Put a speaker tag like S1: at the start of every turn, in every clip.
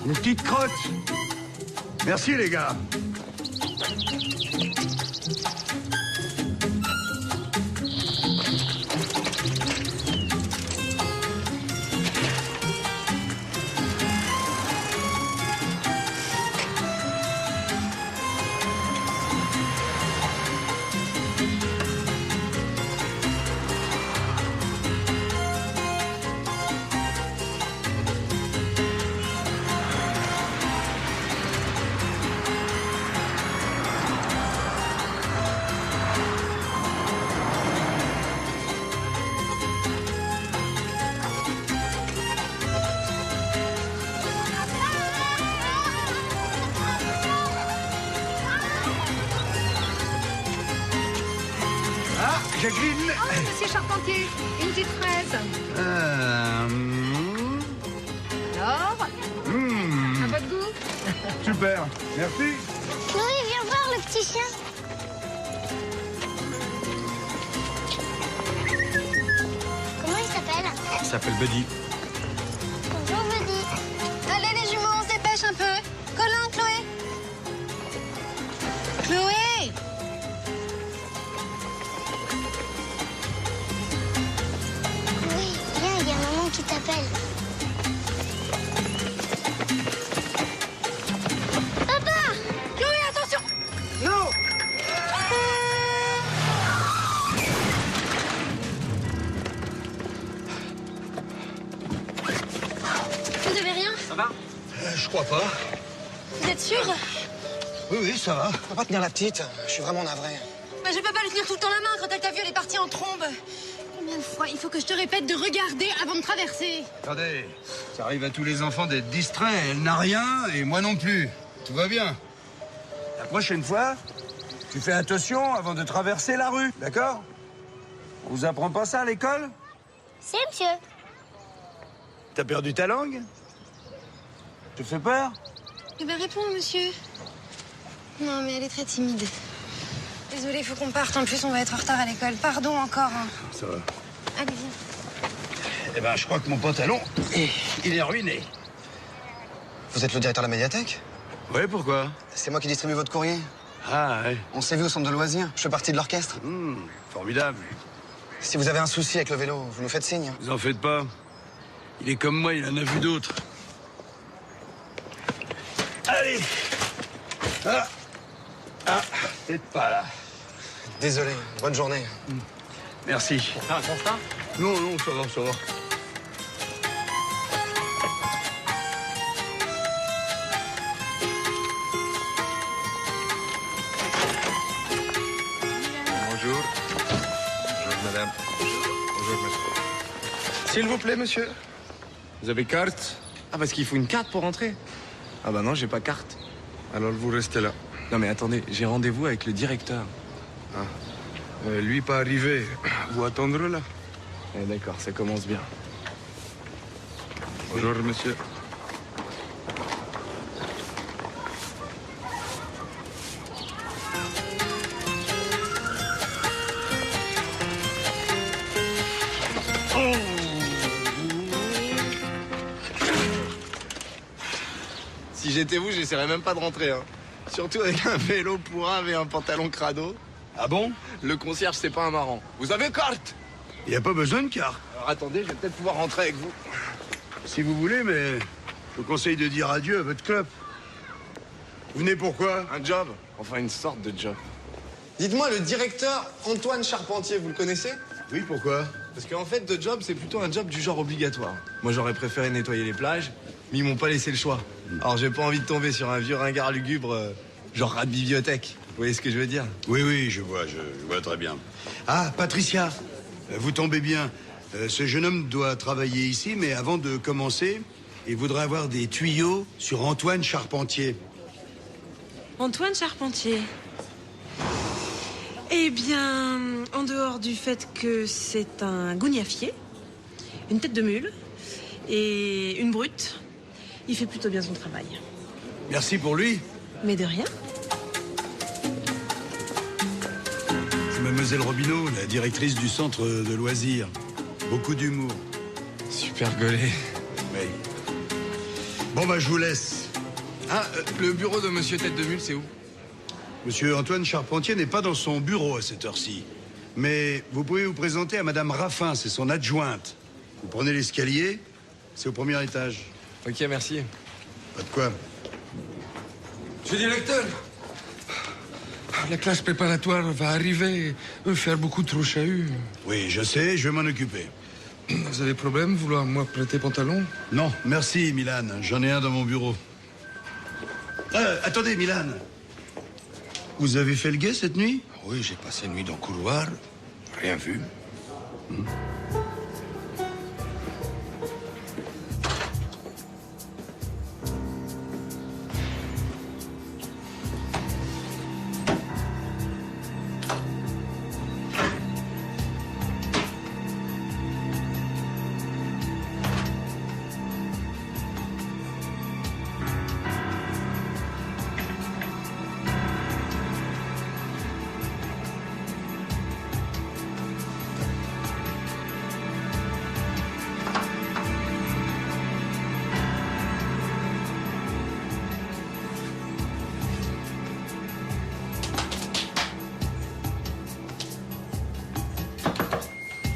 S1: Une petite crotte. Merci, les gars. Jacqueline.
S2: Oh, monsieur Charpentier, une petite fraise. Alors, à votre goût?
S1: Super, merci.
S3: Chloé, viens voir le petit chien. Comment il s'appelle?
S4: Il s'appelle Buddy.
S3: Bonjour, Buddy.
S2: Allez, les jumeaux, on se dépêche un peu. Colin, Chloé. Chloé!
S3: Oui, viens, il y a maman qui t'appelle. Papa!
S2: Chloé, attention!
S1: Non.
S2: Vous avez rien?
S4: Ça va?
S5: Je crois pas.
S2: Vous êtes sûr?
S5: Oui, ça va. On va pas tenir la petite. Je suis vraiment navré.
S2: Mais je peux pas lui tenir tout le temps la main. Quand elle t'a vu, elle est partie en trombe. Combien de fois il faut que je te répète de regarder avant de traverser?
S1: Attendez, ça arrive à tous les enfants d'être distraits. Elle n'a rien et moi non plus. Tout va bien. La prochaine fois, tu fais attention avant de traverser la rue, d'accord? On vous apprend pas ça à l'école?
S3: C'est monsieur.
S1: T'as perdu ta langue? Tu fais peur?
S2: Eh ben réponds, monsieur. Non, mais elle est très timide. Désolée, il faut qu'on parte. En plus, on va être en retard à l'école. Pardon encore. Hein.
S1: Ça va.
S2: Allez, viens.
S1: Eh ben, je crois que mon pantalon, il est ruiné.
S5: Vous êtes le directeur de la médiathèque?
S1: Oui, pourquoi?
S5: C'est moi qui distribue votre courrier.
S1: Ah, ouais.
S5: On s'est vu au centre de loisirs. Je fais partie de l'orchestre.
S1: Formidable.
S5: Si vous avez un souci avec le vélo, vous nous faites signe.
S1: Vous en faites pas. Il est comme moi, il en a vu d'autres. Allez. Peut-être pas là.
S5: Désolé. Bonne journée.
S1: Merci.
S4: Faire un constat?
S1: Non, non, ça va, ça va.
S6: Bonjour. Bonjour, madame. Bonjour, monsieur. S'il vous plaît, monsieur. Vous avez carte?
S4: Ah, parce qu'il faut une carte pour rentrer? Ah bah non, j'ai pas carte.
S6: Alors, vous restez là.
S4: Non mais attendez, j'ai rendez-vous avec le directeur.
S6: Lui pas arrivé. Vous attendre là.
S4: Eh, d'accord, ça commence bien.
S6: Bonjour, monsieur.
S4: Si j'étais vous, j'essaierais même pas de rentrer. Hein. Surtout avec un vélo pourrave et un pantalon crado.
S1: Ah bon?
S4: Le concierge, c'est pas un marrant. Vous avez carte?
S1: Il n'y a pas besoin de carte.
S4: Alors attendez, je vais peut-être pouvoir rentrer avec vous.
S1: Si vous voulez, mais je vous conseille de dire adieu à votre club. Vous venez pourquoi?
S4: Un job? Enfin, une sorte de job.
S7: Dites-moi, le directeur Antoine Charpentier, vous le connaissez?
S1: Oui, pourquoi?
S4: Parce qu'en fait, de job, c'est plutôt un job du genre obligatoire. Moi, j'aurais préféré nettoyer les plages, mais ils m'ont pas laissé le choix. Alors, j'ai pas envie de tomber sur un vieux ringard lugubre, genre rat de bibliothèque. Vous voyez ce que je veux dire?
S1: Oui, oui, je vois très bien. Ah, Patricia, vous tombez bien. Ce jeune homme doit travailler ici, mais avant de commencer, il voudrait avoir des tuyaux sur Antoine Charpentier.
S8: Antoine Charpentier. Eh bien, en dehors du fait que c'est un gougnafier, une tête de mule et une brute, il fait plutôt bien son travail.
S1: Merci pour lui.
S8: Mais de rien.
S1: C'est Mademoiselle Robineau, la directrice du centre de loisirs. Beaucoup d'humour.
S4: Super gaulé.
S1: Oui. Bon, bah, je vous laisse.
S4: Ah, le bureau de Monsieur Tête de Mule, c'est où?
S1: Monsieur Antoine Charpentier n'est pas dans son bureau à cette heure-ci. Mais vous pouvez vous présenter à Madame Raffin, c'est son adjointe. Vous prenez l'escalier, c'est au premier étage.
S4: Ok, merci.
S1: Pas de quoi.
S6: Monsieur le directeur, la classe préparatoire va arriver et faire beaucoup trop chahut.
S1: Oui, je sais, je vais m'en occuper.
S6: Vous avez problème, vouloir moi prêter pantalon?
S1: Non, merci, Milan. J'en ai un dans mon bureau. Attendez, Milan. Vous avez fait le guet cette nuit?
S6: Oui, j'ai passé une nuit dans le couloir, rien vu.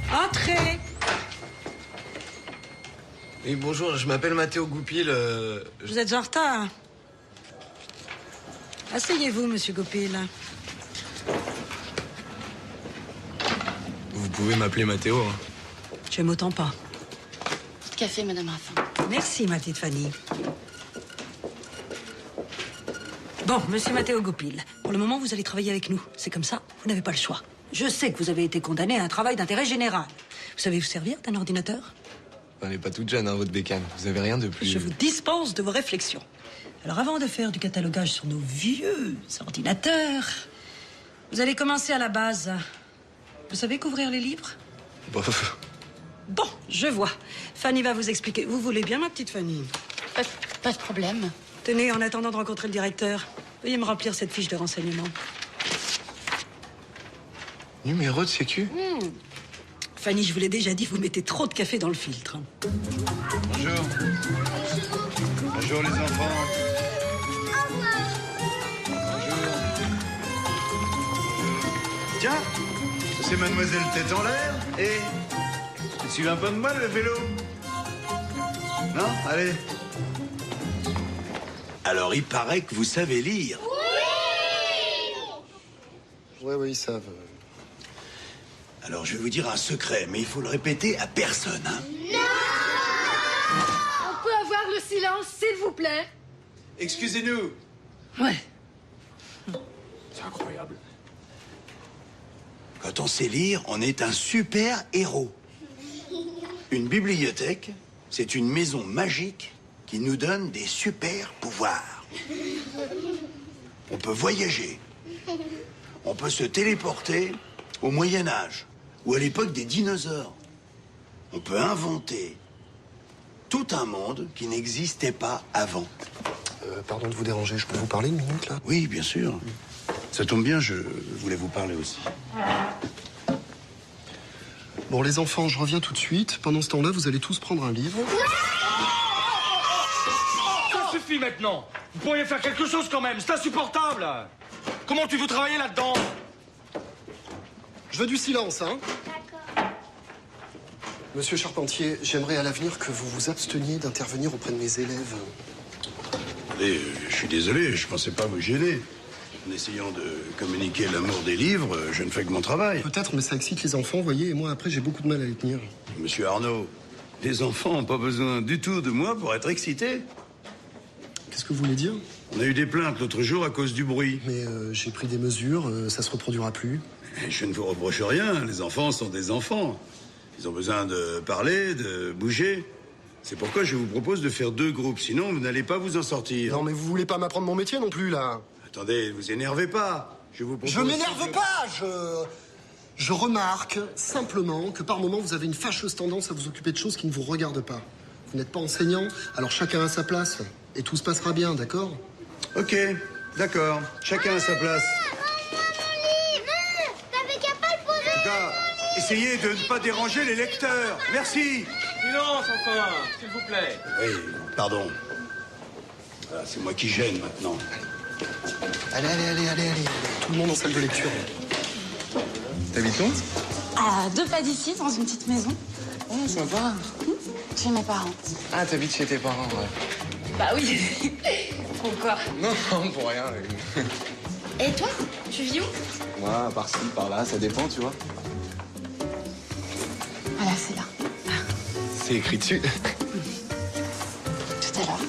S8: Entrez.
S4: Oui, bonjour, je m'appelle Mathéo Goupil.
S8: Vous êtes en retard. Asseyez-vous, monsieur Goupil.
S4: Vous pouvez m'appeler Mathéo. Hein.
S8: J'aime autant pas.
S9: Café, Madame Raffin.
S8: Merci, ma petite Fanny. Bon, monsieur Mathéo Goupil, pour le moment, vous allez travailler avec nous. C'est comme ça, vous n'avez pas le choix. Je sais que vous avez été condamné à un travail d'intérêt général. Vous savez vous servir d'un ordinateur?
S4: On n'est pas toute jeune, hein, votre bécane. Vous avez rien de plus...
S8: Je vous dispense de vos réflexions. Alors, avant de faire du catalogage sur nos vieux ordinateurs, vous allez commencer à la base. Vous savez qu'ouvrir les livres?
S4: Bof.
S8: Bon, je vois. Fanny va vous expliquer. Vous voulez bien, ma petite Fanny?
S9: Pas de problème.
S8: Tenez, en attendant de rencontrer le directeur, veuillez me remplir cette fiche de renseignement.
S4: Numéro de sécu?
S8: Fanny, je vous l'ai déjà dit, vous mettez trop de café dans le filtre.
S1: Bonjour. Bonjour, les enfants. Bonjour. Tiens, c'est Mademoiselle Tête en l'air. Et tu te souviens pas de moi, le vélo? Non? Allez. Alors, il paraît que vous savez lire.
S7: Ouais, ils savent.
S1: Alors, je vais vous dire un secret, mais il faut le répéter à personne, hein?
S9: On peut avoir le silence, s'il vous plaît?
S1: Excusez-nous.
S9: Ouais.
S6: C'est incroyable.
S1: Quand on sait lire, on est un super héros. Une bibliothèque, c'est une maison magique qui nous donne des super pouvoirs. On peut voyager. On peut se téléporter au Moyen-Âge ou à l'époque des dinosaures. On peut inventer tout un monde qui n'existait pas avant.
S7: Pardon de vous déranger, je peux vous parler une minute, là?
S1: Oui, bien sûr. Ça tombe bien, je voulais vous parler aussi.
S7: Bon, les enfants, je reviens tout de suite. Pendant ce temps-là, vous allez tous prendre un livre.
S10: Ça suffit maintenant. Vous pourriez faire quelque chose quand même, c'est insupportable. Comment tu veux travailler là-dedans?
S7: Je veux du silence, hein?
S3: D'accord.
S7: Monsieur Charpentier, j'aimerais à l'avenir que vous vous absteniez d'intervenir auprès de mes élèves.
S1: Allez, je suis désolé, je pensais pas vous gêner. En essayant de communiquer l'amour des livres, je ne fais que mon travail.
S7: Peut-être, mais ça excite les enfants, voyez, et moi, après, j'ai beaucoup de mal à les tenir.
S1: Monsieur Arnaud, les enfants n'ont pas besoin du tout de moi pour être excités.
S7: Qu'est-ce que vous voulez dire?
S1: On a eu des plaintes l'autre jour à cause du bruit.
S7: Mais j'ai pris des mesures, ça se reproduira plus.
S1: Et je ne vous reproche rien, les enfants sont des enfants. Ils ont besoin de parler, de bouger. C'est pourquoi je vous propose de faire 2 groupes, sinon vous n'allez pas vous en sortir.
S7: Non, mais vous voulez pas m'apprendre mon métier non plus, là?
S1: Attendez, vous énervez pas. Je vous propose...
S7: Je m'énerve pas, je remarque simplement que par moment, vous avez une fâcheuse tendance à vous occuper de choses qui ne vous regardent pas. Vous n'êtes pas enseignant, alors chacun a sa place. Et tout se passera bien, d'accord?
S1: Ok, d'accord. Chacun a sa place.
S3: T'avais qu'à pas le poser.
S1: En tout cas, essayez de ne pas déranger les lecteurs. Merci.
S10: Silence encore, s'il vous plaît.
S1: Oui, pardon. Voilà, c'est moi qui gêne maintenant.
S7: Allez. Tout le monde en salle de lecture.
S4: T'habites où?
S9: À 2 pas d'ici, dans une petite maison.
S4: Oh, sympa.
S9: Chez mes parents.
S4: Ah, t'habites chez tes parents, ouais.
S9: Bah oui. Pourquoi?
S4: Non, pour rien.
S9: Et toi? Tu vis où?
S4: Moi, par-ci, par-là, ça dépend, tu vois.
S9: Voilà, c'est là.
S4: C'est écrit dessus.
S9: Tout à l'heure.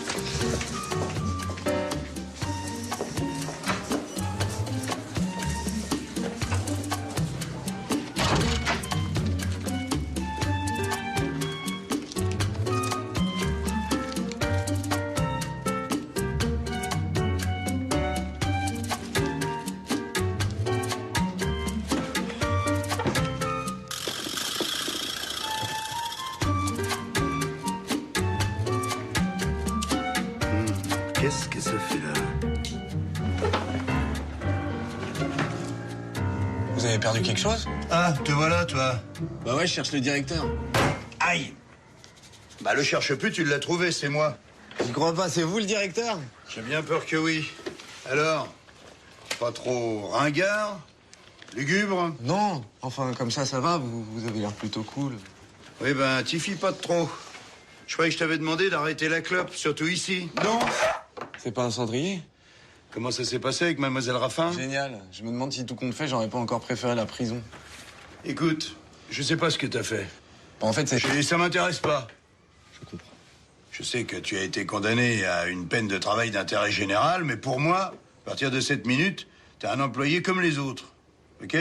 S1: Qu'est-ce que ça fait là?
S4: Vous avez perdu quelque chose?
S1: Ah, te voilà, toi.
S4: Bah ouais, je cherche le directeur.
S1: Aïe! Bah, le cherche plus, tu l'as trouvé, c'est moi.
S4: J'y crois pas, c'est vous le directeur?
S1: J'ai bien peur que oui. Alors? Pas trop ringard? Lugubre?
S4: Non, enfin, comme ça va, vous avez l'air plutôt cool.
S1: Oui, ben, t'y fies pas de trop. Je croyais que je t'avais demandé d'arrêter la clope, surtout ici. Non?
S4: C'est pas un cendrier?
S1: Comment ça s'est passé avec Mademoiselle Raffin?
S4: Génial. Je me demande si tout compte fait, j'aurais pas encore préféré la prison.
S1: Écoute, je sais pas ce que t'as fait.
S4: En fait, c'est...
S1: Ça m'intéresse pas.
S4: Je comprends.
S1: Je sais que tu as été condamné à une peine de travail d'intérêt général, mais pour moi, à partir de cette minute, t'es un employé comme les autres. OK?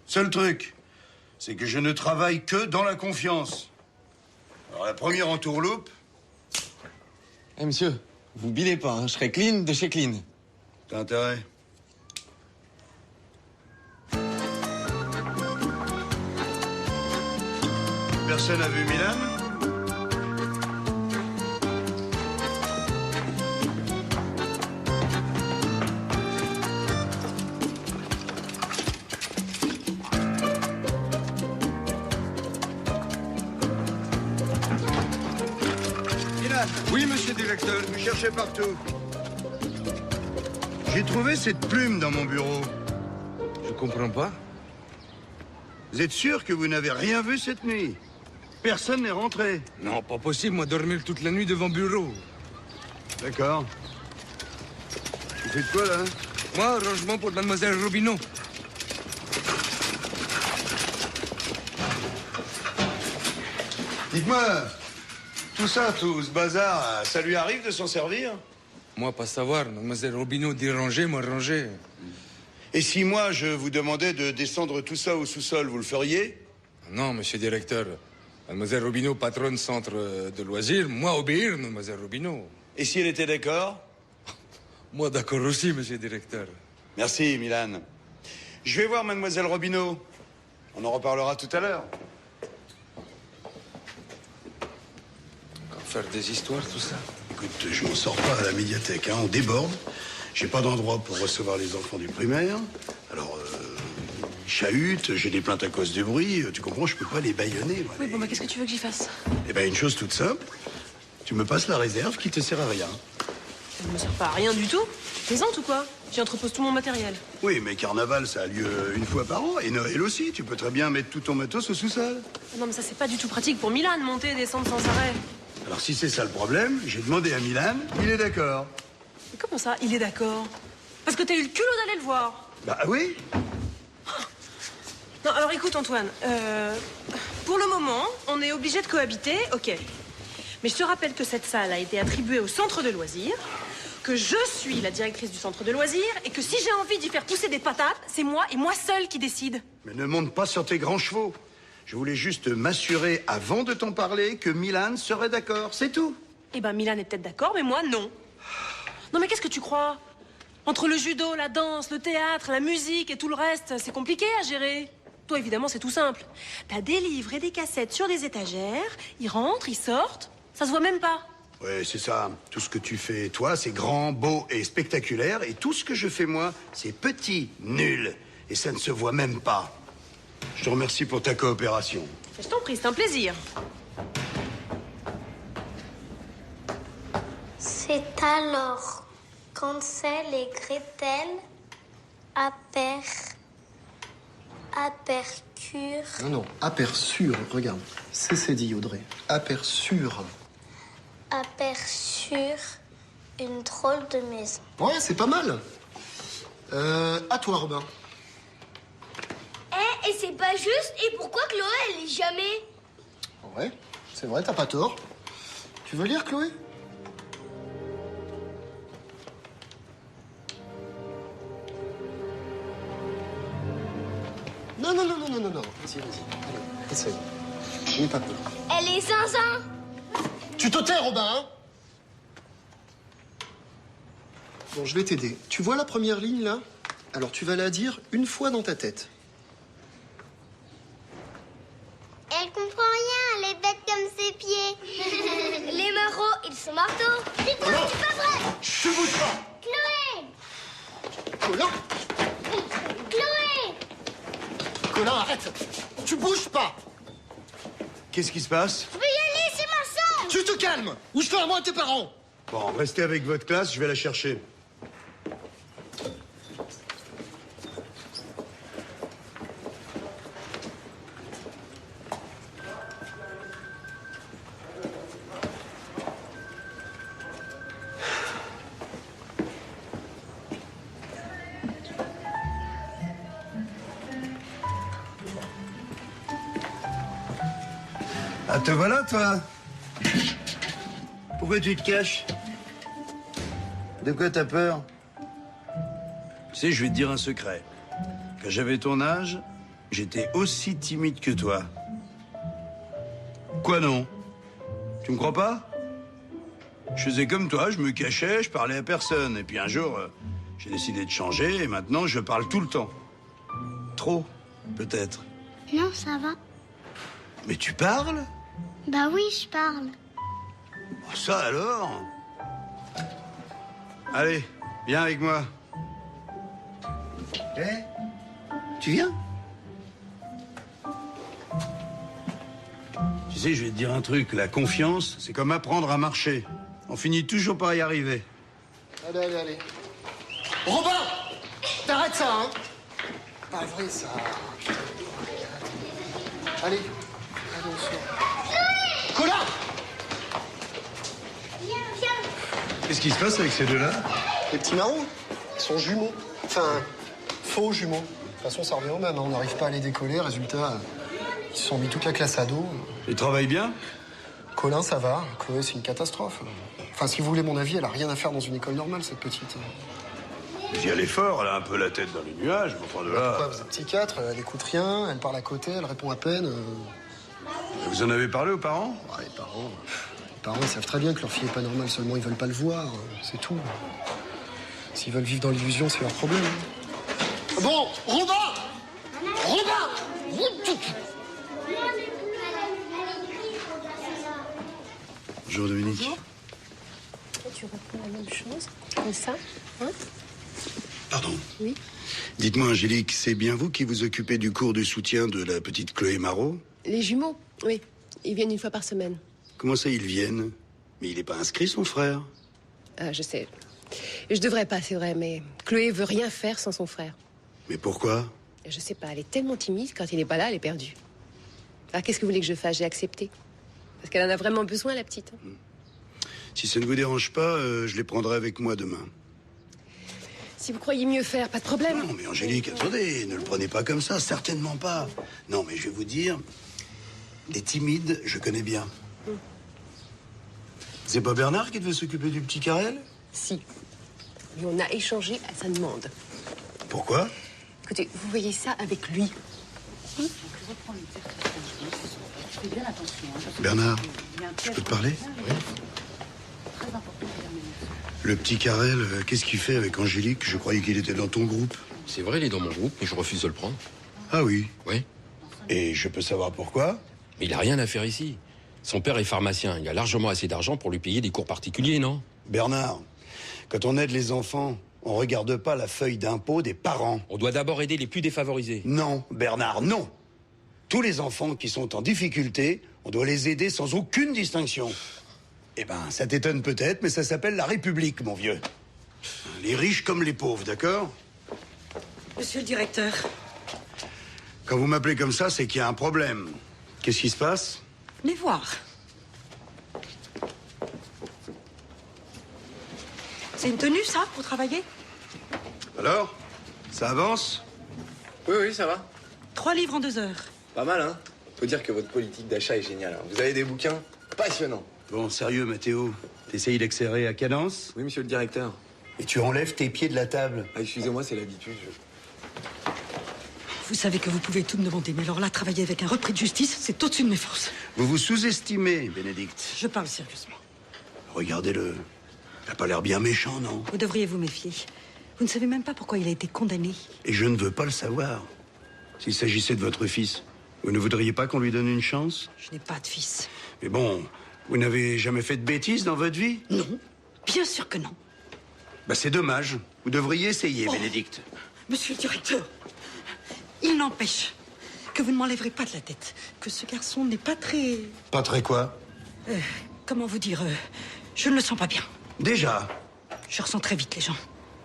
S1: Seul truc, c'est que je ne travaille que dans la confiance. Alors la première entourloupe...
S4: Eh, monsieur, vous bilez pas, hein. Je serai clean de chez clean.
S1: T'as intérêt. Personne n'a vu Milan? Milan?
S6: Oui, monsieur le directeur.
S1: Je cherchais partout. J'ai trouvé cette plume dans mon bureau.
S6: Je comprends pas.
S1: Vous êtes sûr que vous n'avez rien vu cette nuit? Personne n'est rentré.
S6: Non, pas possible, moi, dormir toute la nuit devant bureau.
S1: D'accord. Tu fais de quoi, là?
S6: Moi, rangement pour mademoiselle Robineau.
S1: Dites-moi, tout ça, tout ce bazar, ça lui arrive de s'en servir?
S6: Moi, pas savoir. Mademoiselle Robineau dit ranger, moi ranger.
S1: Et si moi, je vous demandais de descendre tout ça au sous-sol, vous le feriez?
S6: Non, monsieur le directeur. Mademoiselle Robineau, patronne centre de loisirs. Moi, obéir, mademoiselle Robineau.
S1: Et si elle était d'accord?
S6: Moi, d'accord aussi, monsieur le directeur.
S1: Merci, Milan. Je vais voir mademoiselle Robineau. On en reparlera tout à l'heure.
S6: Encore faire des histoires, tout ça.
S1: Écoute, je m'en sors pas à la médiathèque, hein. On déborde. J'ai pas d'endroit pour recevoir les enfants du primaire. Alors, ils chahutent, j'ai des plaintes à cause du bruit. Tu comprends, je peux pas les bâillonner, moi.
S8: Oui, bon, bah qu'est-ce que tu veux que j'y fasse?
S1: Eh ben, une chose toute simple. Tu me passes la réserve qui te sert à rien.
S8: Ça ne me sert pas à rien du tout. Tu plaisantes ou quoi? J'y entrepose tout mon matériel.
S1: Oui, mais carnaval, ça a lieu une fois par an. Et Noël aussi. Tu peux très bien mettre tout ton matos au sous-sol.
S8: Non, mais ça, c'est pas du tout pratique pour Milan, monter et descendre sans arrêt.
S1: Alors, si c'est ça le problème, j'ai demandé à Milan, il est d'accord.
S8: Mais comment ça, il est d'accord? Parce que t'as eu le culot d'aller le voir.
S1: Bah oui.
S8: Non, alors écoute, Antoine. Pour le moment, on est obligé de cohabiter, ok. Mais je te rappelle que cette salle a été attribuée au centre de loisirs, que je suis la directrice du centre de loisirs, et que si j'ai envie d'y faire pousser des patates, c'est moi et moi seule qui décide.
S1: Mais ne monte pas sur tes grands chevaux. Je voulais juste m'assurer, avant de t'en parler, que Milan serait d'accord. C'est tout.
S8: Eh ben, Milan est peut-être d'accord, mais moi, non. Non, mais qu'est-ce que tu crois? Entre le judo, la danse, le théâtre, la musique et tout le reste, c'est compliqué à gérer. Toi, évidemment, c'est tout simple. T'as des livres et des cassettes sur des étagères, ils rentrent, ils sortent, ça se voit même pas.
S1: Ouais, c'est ça. Tout ce que tu fais, toi, c'est grand, beau et spectaculaire. Et tout ce que je fais, moi, c'est petit, nul. Et ça ne se voit même pas. Je te remercie pour ta coopération.
S8: Je t'en prie, c'est un plaisir.
S3: C'est alors Hansel et Gretel aperçurent.
S7: Non, aperçurent, regarde. C'est dit, Audrey. Aperçurent.
S3: Aperçurent une drôle de maison.
S7: Ouais, c'est pas mal. À toi, Robin.
S3: Et c'est pas juste. Et pourquoi Chloé, elle lit jamais?
S7: Ouais, c'est vrai, t'as pas tort. Tu veux lire, Chloé? Non. Vas-y. Allez, essaye. N'aie pas peur.
S3: Elle est zinzin.
S7: Tu te tais, Robin, hein? Bon, je vais t'aider. Tu vois la première ligne, là? Alors, tu vas la dire une fois dans ta tête.
S3: Elle comprend rien, elle est bête comme ses pieds. Les marauds, ils sont marteaux. C'est toi, c'est pas vrai.
S7: Tu bouges pas.
S3: Chloé.
S7: Colin,
S3: Chloé.
S7: Colin, arrête. Tu bouges pas.
S1: Qu'est-ce qui se passe?
S3: Je veux y aller, c'est ma sœur.
S7: Tu te calmes, ou je fais à moi à tes parents.
S1: Bon, restez avec votre classe, je vais la chercher. Ah, te voilà, toi? Pourquoi tu te caches? De quoi t'as peur? Tu sais, je vais te dire un secret. Quand j'avais ton âge, j'étais aussi timide que toi. Quoi non? Tu me crois pas? Je faisais comme toi, je me cachais, je parlais à personne. Et puis un jour, j'ai décidé de changer et maintenant je parle tout le temps. Trop, peut-être.
S3: Non, ça va.
S1: Mais tu parles?
S3: Bah oui, je parle.
S1: Oh, ça alors? Allez, viens avec moi. Tu viens? Tu sais, je vais te dire un truc. La confiance, c'est comme apprendre à marcher. On finit toujours par y arriver.
S7: Allez. Robin! T'arrêtes ça, hein? Pas vrai, ça. Allez, on sort. Colin!
S3: Viens.
S1: Qu'est-ce qui se passe avec ces deux-là?
S7: Les petits marrons, ils sont jumeaux. Enfin, faux jumeaux. De toute façon, ça revient au même, hein. On n'arrive pas à les décoller. Résultat, ils se sont mis toute la classe à dos.
S1: Ils travaillent bien?
S7: Colin, ça va. Chloé, c'est une catastrophe. Enfin, si vous voulez mon avis, elle a rien à faire dans une école normale, cette petite.
S1: Mais y aller fort, elle a un peu la tête dans les nuages. Mais enfin, de là...
S7: Pourquoi vous êtes psychiatre? Elle écoute rien, elle parle à côté, elle répond à peine.
S1: Vous en avez parlé aux parents?
S7: Ouais, les parents, ils savent très bien que leur fille est pas normale, seulement ils veulent pas le voir. C'est tout. S'ils veulent vivre dans l'illusion, c'est leur problème. Bon, Robin!
S1: Bonjour, Dominique.
S8: Bonjour. Tu reprends la même chose, comme ça, hein?
S1: Pardon.
S8: Oui.
S1: Dites-moi, Angélique, c'est bien vous qui vous occupez du cours de soutien de la petite Chloé Marot?
S8: Les jumeaux, oui. Ils viennent une fois par semaine.
S1: Comment ça, ils viennent? Mais il n'est pas inscrit, son frère.
S8: Ah, je sais. Je devrais pas, c'est vrai, mais Chloé veut rien faire sans son frère.
S1: Mais pourquoi?
S8: Je sais pas, elle est tellement timide, quand il est pas là, elle est perdue. Alors qu'est-ce que vous voulez que je fasse? J'ai accepté. Parce qu'elle en a vraiment besoin, la petite.
S1: Si ça ne vous dérange pas, je les prendrai avec moi demain.
S8: Si vous croyez mieux faire, pas de problème.
S1: Non, mais Angélique, attendez, ne le prenez pas comme ça, certainement pas. Non, mais je vais vous dire, les timides, je connais bien. C'est pas Bernard qui devait s'occuper du petit Carrel?
S8: Si. Mais on a échangé à sa demande.
S1: Pourquoi?
S8: Écoutez, vous voyez ça avec lui.
S1: Bernard, je peux te parler? Oui. Le petit Carrel, qu'est-ce qu'il fait avec Angélique? Je croyais qu'il était dans ton groupe.
S11: C'est vrai, il est dans mon groupe, mais je refuse de le prendre.
S1: Ah oui?
S11: Oui.
S1: Et je peux savoir pourquoi?
S11: Mais il a rien à faire ici. Son père est pharmacien. Il a largement assez d'argent pour lui payer des cours particuliers, non?
S1: Bernard, quand on aide les enfants, on regarde pas la feuille d'impôt des parents.
S11: On doit d'abord aider les plus défavorisés.
S1: Non, Bernard, non. Tous les enfants qui sont en difficulté, on doit les aider sans aucune distinction. Eh ben, ça t'étonne peut-être, mais ça s'appelle la République, mon vieux. Les riches comme les pauvres, d'accord?
S12: Monsieur le directeur.
S1: Quand vous m'appelez comme ça, c'est qu'il y a un problème. Qu'est-ce qui se passe?
S12: Venez voir. C'est une tenue, ça, pour travailler?
S1: Alors? Ça avance?
S4: Oui, oui, ça va.
S12: 3 livres en 2 heures.
S4: Pas mal, hein? Faut dire que votre politique d'achat est géniale. Hein. Vous avez des bouquins passionnants.
S1: Bon, sérieux, Mathéo. T'essayes d'accélérer à cadence?
S4: Oui, monsieur le directeur.
S1: Et tu enlèves tes pieds de la table.
S4: Ah, excusez-moi, c'est l'habitude.
S12: Vous savez que vous pouvez tout me demander, mais alors là, travailler avec un repris de justice, c'est au-dessus de mes forces.
S1: Vous vous sous-estimez, Bénédicte.
S12: Je parle sérieusement.
S1: Regardez-le. Il a pas l'air bien méchant, non?
S12: Vous devriez vous méfier. Vous ne savez même pas pourquoi il a été condamné.
S1: Et je ne veux pas le savoir. S'il s'agissait de votre fils, vous ne voudriez pas qu'on lui donne une chance?
S12: Je n'ai pas de fils.
S1: Mais bon, vous n'avez jamais fait de bêtises dans votre vie?
S12: Non, bien sûr que non.
S1: Bah c'est dommage. Vous devriez essayer, Bénédicte.
S12: Monsieur le directeur, il n'empêche que vous ne m'enlèverez pas de la tête que ce garçon n'est pas très...
S1: Pas très quoi?
S12: Comment vous dire je ne le sens pas bien.
S1: Déjà?
S12: Je ressens très vite les gens.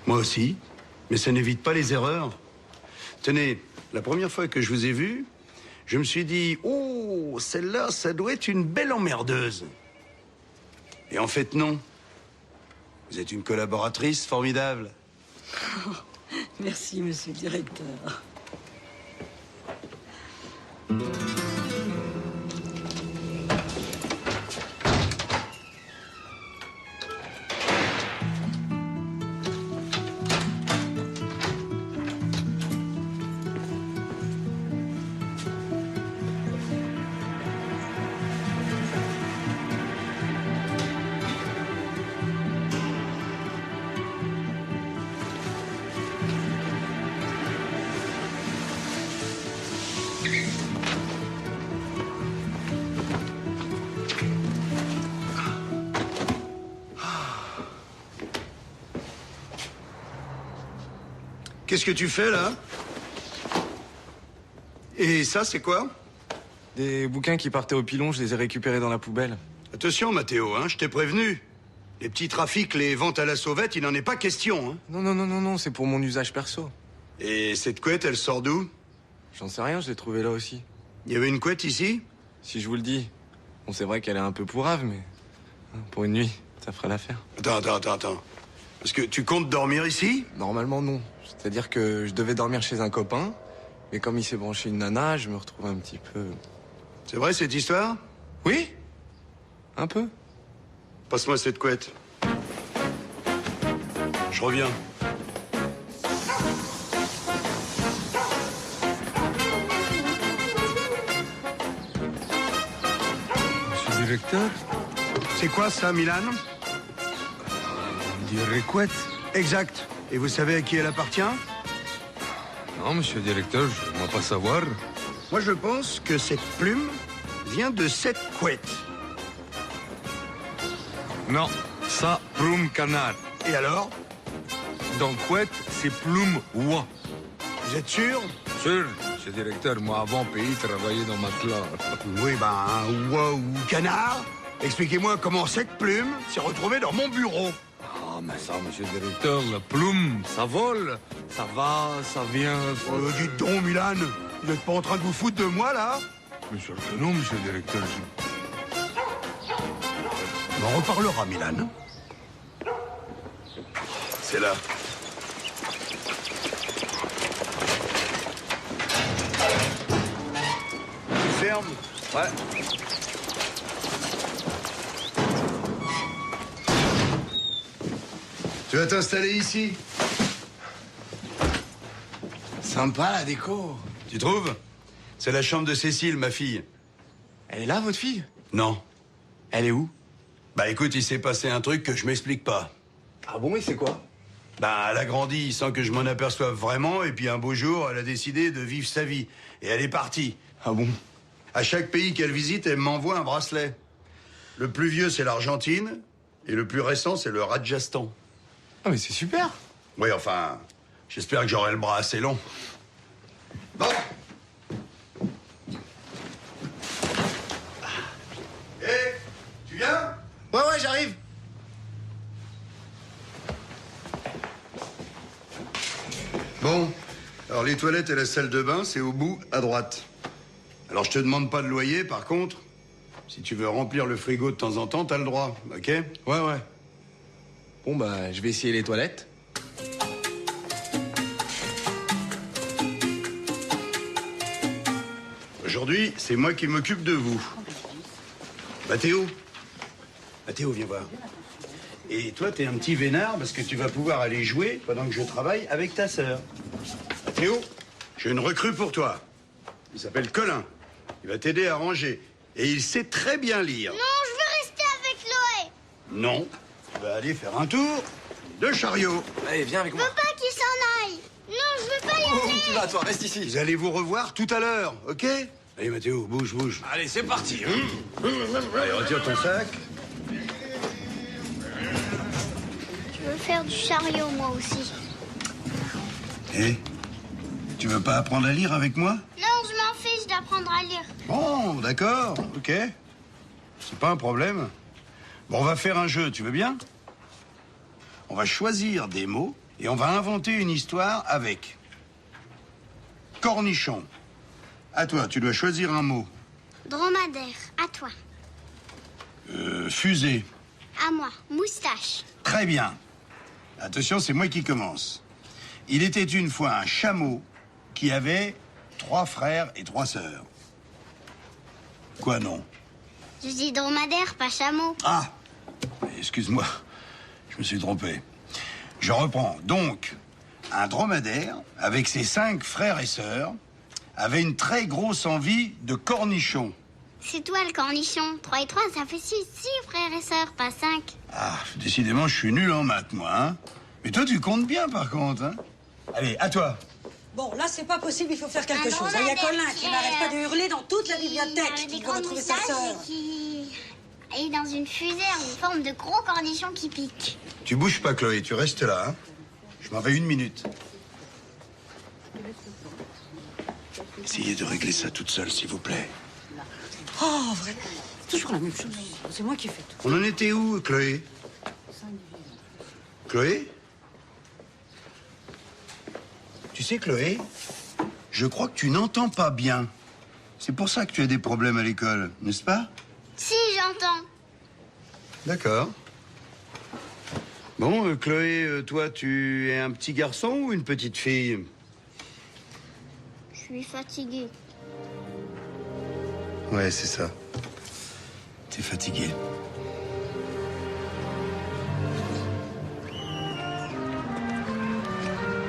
S1: Moi aussi. Mais ça n'évite pas les erreurs. Tenez, la première fois que je vous ai vu, je me suis dit, oh, celle-là, ça doit être une belle emmerdeuse. Et en fait, non. Vous êtes une collaboratrice formidable.
S12: Merci, monsieur le directeur.
S1: Qu'est-ce que tu fais, là? Et ça, c'est quoi?
S4: Des bouquins qui partaient au pilon, je les ai récupérés dans la poubelle.
S1: Attention, Mathéo, hein, je t'ai prévenu. Les petits trafics, les ventes à la sauvette, il n'en est pas question, hein.
S4: Non, non, non, non, non, c'est pour mon usage perso.
S1: Et cette couette, elle sort d'où?
S4: J'en sais rien, je l'ai trouvée là aussi.
S1: Il y avait une couette ici?
S4: Si je vous le dis. Bon, c'est vrai qu'elle est un peu pourrave, mais pour une nuit, ça ferait l'affaire.
S1: Attends. Parce que tu comptes dormir ici?
S4: Normalement, non. C'est-à-dire que je devais dormir chez un copain, mais comme il s'est branché une nana, je me retrouve un petit peu...
S1: C'est vrai, cette histoire?
S4: Oui, un peu.
S1: Passe-moi cette couette. Je reviens.
S6: Monsieur le directeur?
S1: C'est quoi ça, Milan?
S6: On dirait couette.
S1: Exact. Et vous savez à qui elle appartient?
S6: Non, monsieur le directeur, je ne veux pas savoir.
S1: Moi, je pense que cette plume vient de cette couette.
S6: Non, ça, plume canard.
S1: Et alors?
S6: Donc, couette, c'est plume oie.
S1: Vous êtes sûr?
S6: Sûr, monsieur le directeur, moi, avant pays, travaillais dans matelas.
S1: Oui, ben, un oie ou canard. Expliquez-moi comment cette plume s'est retrouvée dans mon bureau.
S6: Ah, mais ça, monsieur le directeur, la plume, ça vole, ça va, ça vient.
S1: Dites donc, Milan, vous n'êtes pas en train de vous foutre de moi, là?
S6: Bien sûr que non, monsieur le directeur.
S1: On en reparlera, Milan. C'est là. Tu fermes?
S4: Ouais.
S1: Tu vas t'installer ici.
S4: Sympa, la déco.
S1: Tu trouves? C'est la chambre de Cécile, ma fille.
S4: Elle est là, votre fille?
S1: Non.
S4: Elle est où?
S1: Bah écoute, il s'est passé un truc que je m'explique pas.
S4: Ah bon, et c'est quoi?
S1: Bah elle a grandi sans que je m'en aperçoive vraiment, et puis un beau jour, elle a décidé de vivre sa vie. Et elle est partie.
S4: Ah bon?
S1: À chaque pays qu'elle visite, elle m'envoie un bracelet. Le plus vieux, c'est l'Argentine, et le plus récent, c'est le Rajasthan.
S4: Ah mais c'est super.
S1: Oui, enfin, j'espère que j'aurai le bras assez long. Bon. Hé, tu viens?
S4: Ouais, j'arrive.
S1: Alors, les toilettes et la salle de bain, c'est au bout, à droite. Alors, je te demande pas de loyer, par contre. Si tu veux remplir le frigo de temps en temps, t'as le droit, ok?
S4: Ouais, ouais. Bon, bah, je vais essayer les toilettes.
S1: Aujourd'hui, c'est moi qui m'occupe de vous. Mathéo. Mathéo, viens voir. Et toi, t'es un petit vénard parce que tu vas pouvoir aller jouer pendant que je travaille avec ta sœur. Mathéo, j'ai une recrue pour toi. Il s'appelle Colin. Il va t'aider à ranger. Et il sait très bien lire.
S3: Non, je veux rester avec Chloé.
S1: Non, tu vas aller faire un tour de chariot.
S4: Allez, viens avec
S3: Je
S4: moi.
S3: veux pas qu'il s'en aille. Non, je veux pas y aller.
S4: Tu vas, toi, reste ici.
S1: Vous allez vous revoir tout à l'heure, ok? Allez, Mathéo, bouge, bouge.
S4: Allez, c'est parti.
S1: Allez, retire ton sac.
S3: Je veux faire du chariot, moi aussi.
S1: Eh, tu veux pas apprendre à lire avec moi?
S3: Non, je m'en fiche d'apprendre à lire.
S1: Bon, d'accord, ok. C'est pas un problème. Bon, on va faire un jeu, tu veux bien? On va choisir des mots et on va inventer une histoire avec. Cornichon. À toi, tu dois choisir un mot.
S3: Dromadaire, à toi.
S1: Fusée.
S3: À moi, moustache.
S1: Très bien. Attention, c'est moi qui commence. Il était une fois un chameau qui avait 3 frères et 3 sœurs. Quoi, non?
S3: Je dis dromadaire, pas chameau.
S1: Ah, excuse-moi, je me suis trompé. Je reprends. Donc, un dromadaire, avec ses 5 frères et sœurs, avait une très grosse envie de cornichons.
S3: C'est toi le cornichon. 3 et 3, ça fait 6 frères et sœurs, pas 5.
S1: Ah, décidément, je suis nul en maths, moi, hein. Mais toi, tu comptes bien, par contre, hein. Allez, à toi.
S12: Bon, là, c'est pas possible, il faut faire quelque
S3: Un
S12: chose. Il y a
S3: dromadaire
S12: Colin qui n'arrête pas de hurler dans toute la bibliothèque
S3: Des
S12: qu'il veut
S3: grandes
S12: retrouver sa
S3: moustaches
S12: sœur.
S3: et qui est dans une fusée en forme de gros cornichon qui pique.
S1: Tu bouges pas, Chloé, tu restes là, hein. Je m'en vais 1 minute. Essayez de régler ça toute seule, s'il vous plaît.
S12: Oh, vraiment, c'est toujours la même chose. C'est moi qui fais tout.
S1: On en était où, Chloé? Chloé? Tu sais, Chloé, je crois que tu n'entends pas bien. C'est pour ça que tu as des problèmes à l'école, n'est-ce pas?
S3: Si, j'entends.
S1: D'accord. Bon, Chloé, toi, tu es un petit garçon ou une petite fille?
S3: Je suis fatiguée.
S1: Ouais, c'est ça. T'es fatigué.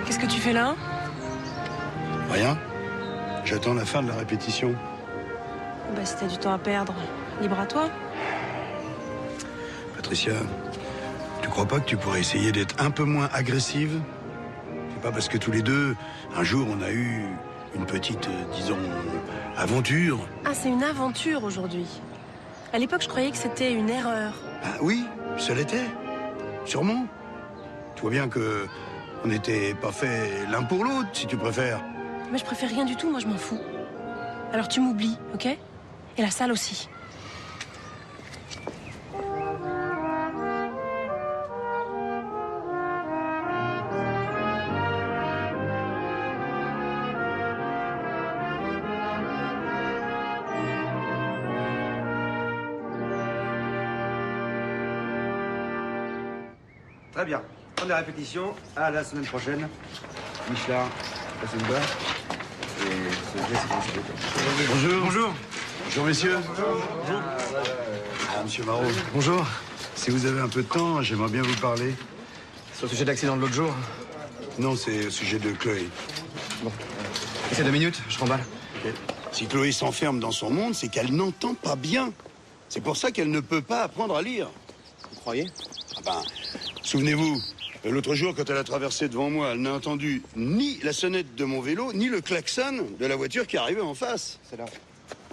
S8: Qu'est-ce que tu fais là?
S1: Rien. J'attends la fin de la répétition.
S8: Bah, si t'as du temps à perdre, libre à toi.
S1: Patricia, tu crois pas que tu pourrais essayer d'être un peu moins agressive? C'est pas parce que tous les deux, un jour, on a eu une petite, disons, aventure.
S8: Ah, c'est une aventure aujourd'hui. À l'époque, je croyais que c'était une erreur.
S1: Ah oui, ça l'était. Sûrement. Tu vois bien que on n'était pas fait l'un pour l'autre, si tu préfères.
S8: Mais je préfère rien du tout, moi je m'en fous. Alors tu m'oublies, ok? Et la salle aussi.
S13: Très bien. Fin de la répétition. À la semaine prochaine. Michelin, passez une bonne. Et ce geste, c'est
S1: Bonjour.
S13: Bonjour.
S1: Bonjour, messieurs.
S13: Bonjour.
S1: Ah, monsieur Marot. Bonjour. Si vous avez un peu de temps, j'aimerais bien vous parler.
S4: Sur le sujet de l'accident de l'autre jour?
S1: Non, c'est au sujet de Chloé.
S4: Bon. C'est 2 minutes, je remballe.
S1: Ok. Si Chloé s'enferme dans son monde, c'est qu'elle n'entend pas bien. C'est pour ça qu'elle ne peut pas apprendre à lire.
S4: Vous croyez?
S1: Ah ben, souvenez-vous, l'autre jour, quand elle a traversé devant moi, elle n'a entendu ni la sonnette de mon vélo, ni le klaxon de la voiture qui arrivait en face.
S4: C'est là.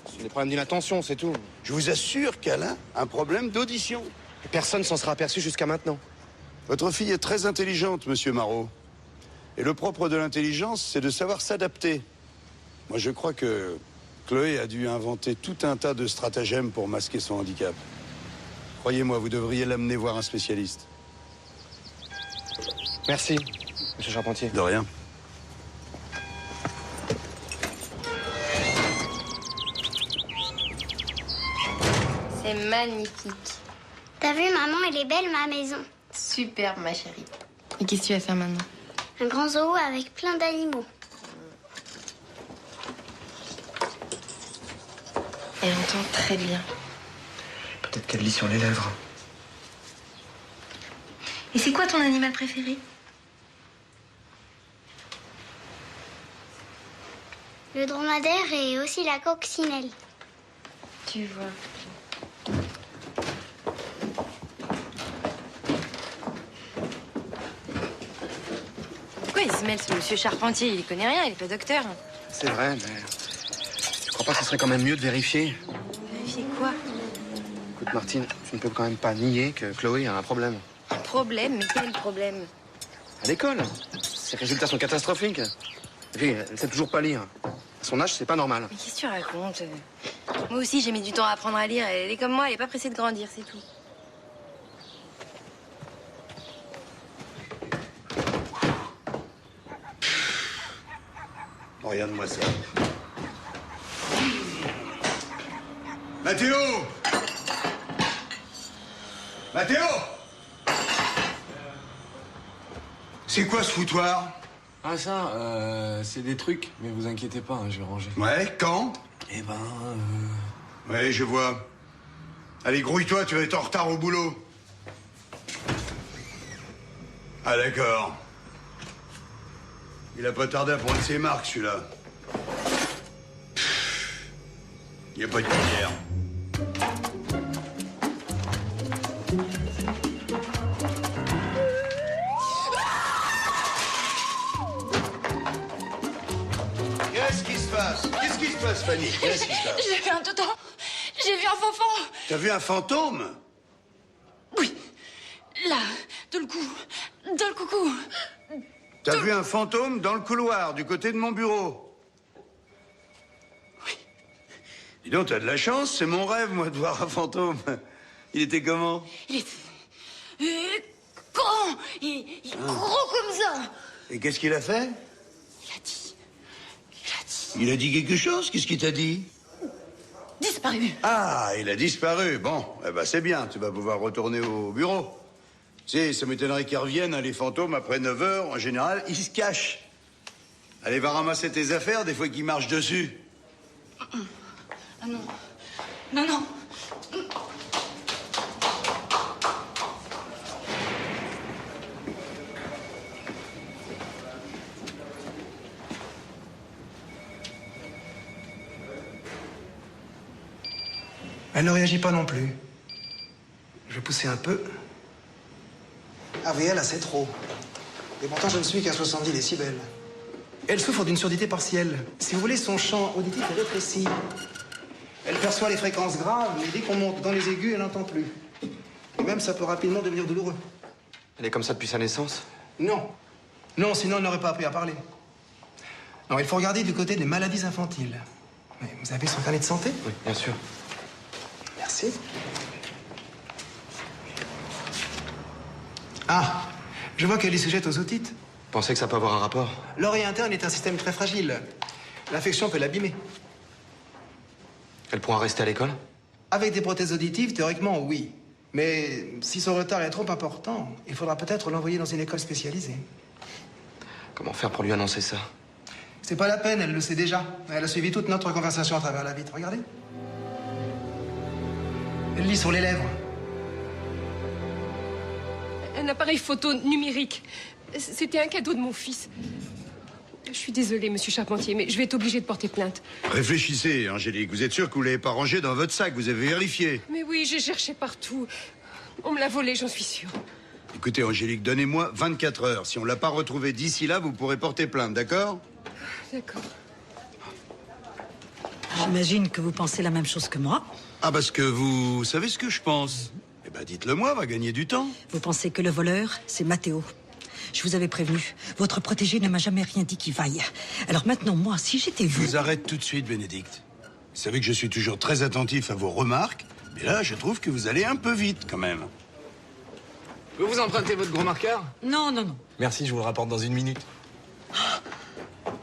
S4: C'est des problèmes d'inattention, c'est tout.
S1: Je vous assure qu'elle a un problème d'audition.
S4: Personne s'en sera aperçu jusqu'à maintenant.
S1: Votre fille est très intelligente, monsieur Marot. Et le propre de l'intelligence, c'est de savoir s'adapter. Moi, je crois que Chloé a dû inventer tout un tas de stratagèmes pour masquer son handicap. Croyez-moi, vous devriez l'amener voir un spécialiste.
S4: Merci, monsieur Charpentier.
S1: De rien.
S2: C'est magnifique.
S3: T'as vu, maman, elle est belle, ma maison.
S2: Superbe, ma chérie. Et qu'est-ce que tu vas faire maintenant?
S3: Un grand zoo avec plein d'animaux.
S2: Elle entend très bien.
S5: Peut-être qu'elle lit sur les lèvres.
S2: Et c'est quoi ton animal préféré?
S3: Le dromadaire et aussi la coccinelle.
S2: Tu vois. Pourquoi il se mêle, ce monsieur Charpentier? Il connaît rien, il est pas docteur.
S6: C'est vrai, mais... Tu crois pas que ce serait quand même mieux de vérifier?
S2: Vérifier quoi?
S6: Écoute, Martine, tu ne peux quand même pas nier que Chloé a un problème.
S2: Un problème? Mais quel est le problème?
S6: À l'école. Ses résultats sont catastrophiques. Et puis, elle sait toujours pas lire. À son âge, c'est pas normal.
S2: Mais qu'est-ce que tu racontes? Moi aussi, j'ai mis du temps à apprendre à lire. Elle est comme moi, elle est pas pressée de grandir, c'est tout.
S1: Regarde-moi ça. Mathéo! Mathéo! C'est quoi ce foutoir?
S4: Ah ça, c'est des trucs, mais vous inquiétez pas, hein, je vais ranger.
S1: Ouais, quand?
S4: Eh ben,
S1: Ouais, je vois. Allez, grouille-toi, tu vas être en retard au boulot. Ah, d'accord. Il a pas tardé à prendre ses marques, celui-là. Il n'y a pas de cuillère. Qu'est-ce qui se passe? Qu'est-ce qui se passe, Fanny? Qu'est-ce qui se passe?
S9: J'ai vu un toto. J'ai vu un fanfan.
S1: T'as vu un fantôme?
S9: Oui. Là, dans le cou. Dans le coucou.
S1: T'as vu un fantôme dans le couloir, du côté de mon bureau?
S9: Oui.
S1: Dis donc, t'as de la chance, c'est mon rêve, moi, de voir un fantôme. Il était comment?
S9: Il était... grand. Il est gros comme ça.
S1: Et qu'est-ce qu'il a fait?
S9: Il a dit...
S1: Il a dit quelque chose? Qu'est-ce qu'il t'a dit?
S9: Disparu.
S1: Ah, il a disparu. Bon, eh ben c'est bien, tu vas pouvoir retourner au bureau. Tu sais, ça m'étonnerait qu'ils reviennent, hein, les fantômes, après 9 heures, en général, ils se cachent. Allez, va ramasser tes affaires, des fois qu'ils marchent dessus.
S9: Ah non. Non, non.
S5: Elle ne réagit pas non plus. Je vais pousser un peu. Ah oui, là, c'est trop. Et pourtant, je ne suis qu'à 70 décibels. Elle souffre d'une surdité partielle. Si vous voulez, son champ auditif est rétréci. Elle perçoit les fréquences graves, mais dès qu'on monte dans les aigus, elle n'entend plus. Et même, ça peut rapidement devenir douloureux.
S6: Elle est comme ça depuis sa naissance?
S5: Non. Non, sinon, elle n'aurait pas appris à parler. Non, il faut regarder du côté des maladies infantiles. Mais vous avez son carnet de santé?
S6: Oui, bien sûr.
S5: Merci. Ah, je vois qu'elle est sujette aux otites.
S6: Pensez que ça peut avoir un rapport?
S5: L'oreille interne est un système très fragile. L'infection peut l'abîmer.
S6: Elle pourra rester à l'école?
S5: Avec des prothèses auditives, théoriquement, oui. Mais si son retard est trop important, il faudra peut-être l'envoyer dans une école spécialisée.
S6: Comment faire pour lui annoncer ça?
S5: C'est pas la peine, elle le sait déjà. Elle a suivi toute notre conversation à travers la vitre. Regardez. Elle lit sur les lèvres.
S8: Un appareil photo numérique. C'était un cadeau de mon fils. Je suis désolée, monsieur Charpentier, mais je vais être obligée de porter plainte.
S1: Réfléchissez, Angélique. Vous êtes sûr que vous l'avez pas rangé dans votre sac? Vous avez vérifié?
S8: Mais oui, j'ai cherché partout. On me l'a volé, j'en suis sûre.
S1: Écoutez, Angélique, donnez-moi 24 heures. Si on l'a pas retrouvé d'ici là, vous pourrez porter plainte, d'accord?
S8: D'accord.
S12: J'imagine que vous pensez la même chose que moi.
S1: Ah, parce que vous savez ce que je pense? Eh ben, dites-le-moi, va gagner du temps.
S12: Vous pensez que le voleur, c'est Mathéo. Je vous avais prévenu. Votre protégé ne m'a jamais rien dit qui vaille. Alors maintenant, moi, si j'étais vous...
S1: Je vous arrête tout de suite, Bénédicte. Vous savez que je suis toujours très attentif à vos remarques, mais là, je trouve que vous allez un peu vite, quand même.
S4: Vous vous empruntez votre gros marqueur?
S12: Non, non, non.
S4: Merci, je vous le rapporte dans 1 minute.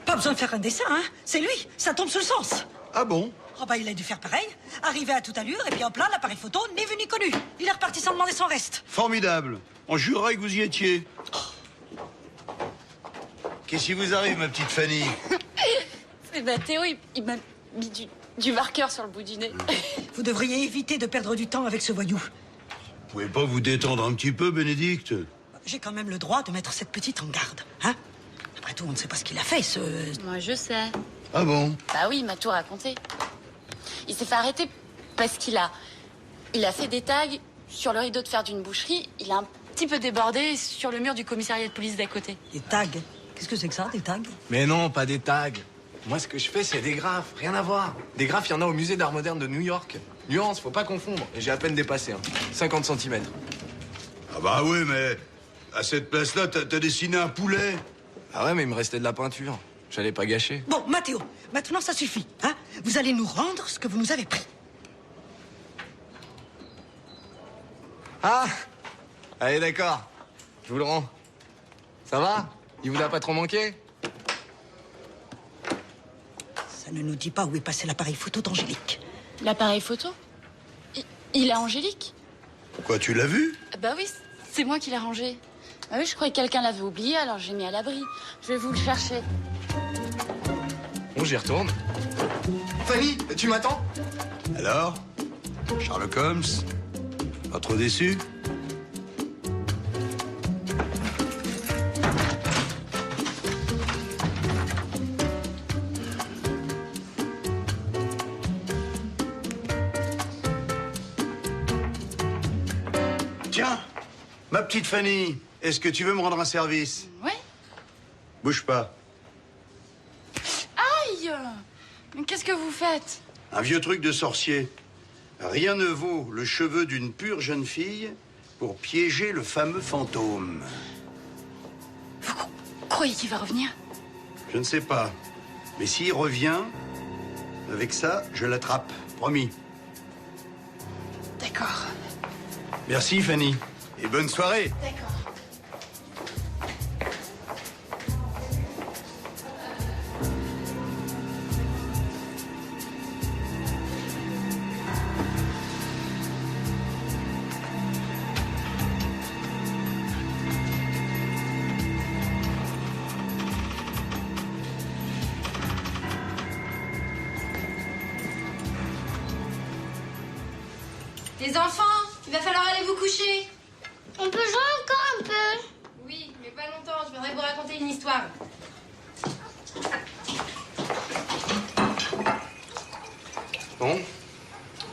S12: Pas besoin de faire un dessin, hein. C'est lui. Ça tombe sous le sens.
S1: Ah bon?
S12: Oh bah il a dû faire pareil, arriver à toute allure, et puis hop là, l'appareil photo, ni vu ni connu. Il est reparti sans demander son reste.
S1: Formidable. On jurerait que vous y étiez. Qu'est-ce qui vous arrive, ma petite Fanny?
S9: C'est Théo, il m'a mis du marqueur sur le bout du nez.
S12: Vous devriez éviter de perdre du temps avec ce voyou.
S1: Vous pouvez pas vous détendre un petit peu, Bénédicte?
S12: J'ai quand même le droit de mettre cette petite en garde, hein? Après tout, on ne sait pas ce qu'il a fait, ce...
S9: Moi, je sais.
S1: Ah bon?
S9: Bah oui, il m'a tout raconté. Il s'est fait arrêter parce qu'il a fait des tags sur le rideau de fer d'une boucherie. Il a un petit peu débordé sur le mur du commissariat de police d'à côté.
S12: Des tags? Qu'est-ce que c'est que ça, des tags?
S4: Mais non, pas des tags. Moi, ce que je fais, c'est des graphes. Rien à voir. Des graphes, il y en a au musée d'art moderne de New York. Nuance, faut pas confondre. Et j'ai à peine dépassé, hein. 50 cm.
S1: Ah bah oui, mais à cette place-là, t'as dessiné un poulet.
S4: Ah ouais, mais il me restait de la peinture. J'allais pas gâcher.
S12: Bon, Mathéo, maintenant ça suffit, hein? Vous allez nous rendre ce que vous nous avez pris.
S4: Ah! Allez, d'accord. Je vous le rends. Ça va? Il vous a pas trop manqué?
S12: Ça ne nous dit pas où est passé l'appareil photo d'Angélique.
S9: L'appareil photo? Il a Angélique?
S1: Quoi, tu l'as vu?
S9: Bah oui, c'est moi qui l'ai rangé. Bah oui, je croyais que quelqu'un l'avait oublié, alors j'ai mis à l'abri. Je vais vous le chercher.
S4: Bon, j'y retourne. Fanny, tu m'attends?
S1: Alors? Sherlock Holmes? Pas trop déçu? Tiens, ma petite Fanny, est-ce que tu veux me rendre un service?
S9: Oui.
S1: Bouge pas.
S9: Aïe! Mais qu'est-ce que vous faites?
S1: Un vieux truc de sorcier. Rien ne vaut le cheveu d'une pure jeune fille pour piéger le fameux fantôme.
S9: Vous croyez qu'il va revenir?
S1: Je ne sais pas. Mais s'il revient, avec ça, je l'attrape. Promis.
S9: D'accord.
S1: Merci, Fanny. Et bonne soirée.
S9: D'accord.
S2: Les enfants, il va falloir aller vous coucher.
S3: On peut jouer encore un peu?
S2: Oui, mais pas longtemps, je viendrai vous raconter une histoire.
S13: Bon,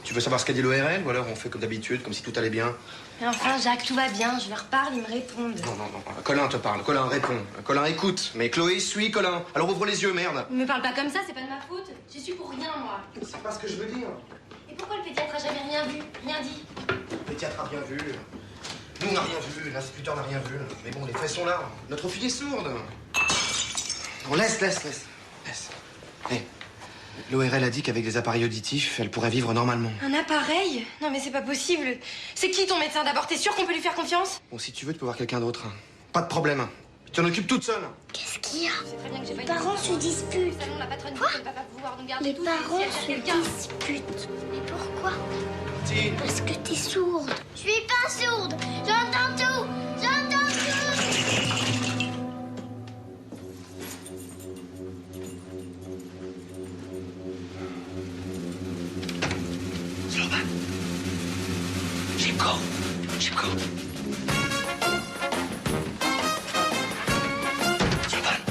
S13: tu veux savoir ce qu'a dit l'ORL ou alors on fait comme d'habitude, comme si tout allait bien?
S2: Mais enfin, Jacques, tout va bien, je leur parle, ils me répondent.
S13: Non, non, non. Colin te parle, Colin répond. Colin écoute. Mais Chloé suit Colin. Alors ouvre les yeux, merde.
S2: Ne me parle pas comme ça, c'est pas de ma faute. J'y suis pour rien, moi.
S13: C'est pas ce que je veux dire.
S2: Et pourquoi le pédiatre a jamais rien vu, rien dit?
S13: Le pédiatre a rien vu. Nous, on n'a rien vu. L'instituteur n'a rien vu. Mais bon, les faits sont là. Notre fille est sourde. Non, laisse. Hé, l'ORL a dit qu'avec des appareils auditifs, elle pourrait vivre normalement.
S2: Un appareil? Non, mais c'est pas possible. C'est qui ton médecin d'abord? T'es sûr qu'on peut lui faire confiance?
S13: Bon, si tu veux, tu peux voir quelqu'un d'autre. Pas de problème. Tu t'en occupes toute seule.
S3: Qu'est-ce qu'il y a?
S2: C'est très bien que j'ai pas
S3: Les parents se disputent.
S2: Le salon, la patronne dit qu'elle va pas pouvoir nous garder
S3: Les
S2: tous.
S3: parents
S2: Si elle cherche
S3: se
S2: quelqu'un.
S3: disputent. Mais pourquoi?
S13: Si.
S3: Parce que t'es sourde. Je suis pas sourde. J'entends tout. J'entends tout.
S5: Slovan. Szybko. Szybko. Slovan.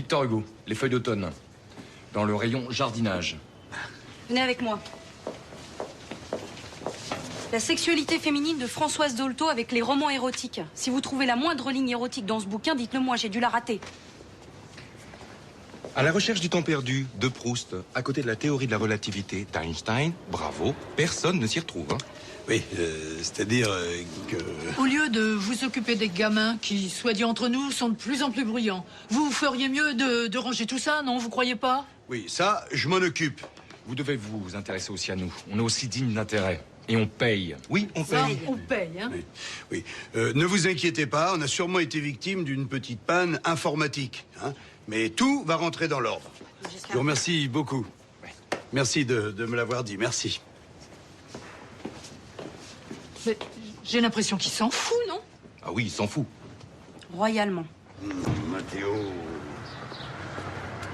S10: Victor Hugo, Les Feuilles d'automne, dans le rayon jardinage.
S12: Venez avec moi. La sexualité féminine de Françoise Dolto avec les romans érotiques. Si vous trouvez la moindre ligne érotique dans ce bouquin, dites-le moi, j'ai dû la rater.
S6: À la recherche du temps perdu de Proust, à côté de la théorie de la relativité d'Einstein, bravo, personne ne s'y retrouve. Hein.
S1: Oui, c'est-à-dire que...
S14: Au lieu de vous occuper des gamins qui, soit dit entre nous, sont de plus en plus bruyants, vous feriez mieux de ranger tout ça, non? Vous croyez pas?
S1: Oui, ça, je m'en occupe.
S10: Vous devez vous intéresser aussi à nous. On est aussi digne d'intérêt. Et on paye.
S6: Oui, on
S14: Ça,
S6: paye.
S14: on paye, hein?
S1: Oui. Ne vous inquiétez pas, on a sûrement été victime d'une petite panne informatique. Hein, mais tout va rentrer dans l'ordre. Je vous remercie beaucoup. Merci de me l'avoir dit, merci.
S14: Mais j'ai l'impression qu'il s'en fout, non?
S6: Ah oui, il s'en fout.
S12: Royalement.
S1: Mathéo...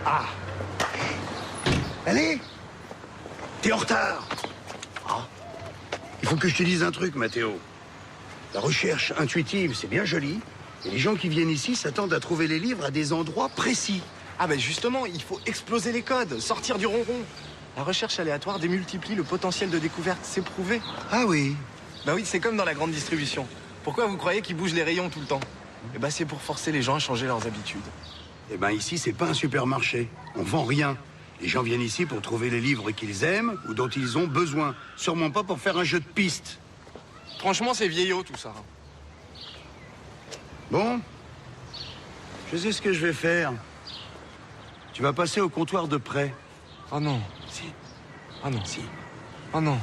S1: Ah! Allez! T'es en retard! Ah. Il faut que je te dise un truc, Mathéo. La recherche intuitive, c'est bien joli. Et les gens qui viennent ici s'attendent à trouver les livres à des endroits précis.
S4: Ah ben justement, il faut exploser les codes, sortir du ronron. La recherche aléatoire démultiplie le potentiel de découverte, c'est prouvé.
S1: Ah oui?
S4: Bah oui, c'est comme dans la grande distribution. Pourquoi vous croyez qu'ils bougent les rayons tout le temps? Eh ben c'est pour forcer les gens à changer leurs habitudes.
S1: Eh ben ici, c'est pas un supermarché. On vend rien. Les gens viennent ici pour trouver les livres qu'ils aiment ou dont ils ont besoin. Sûrement pas pour faire un jeu de piste.
S4: Franchement, c'est vieillot tout ça.
S1: Bon, je sais ce que je vais faire. Tu vas passer au comptoir de prêt.
S4: Oh non.
S1: Si.
S4: Oh non.
S1: Si.
S4: Oh non.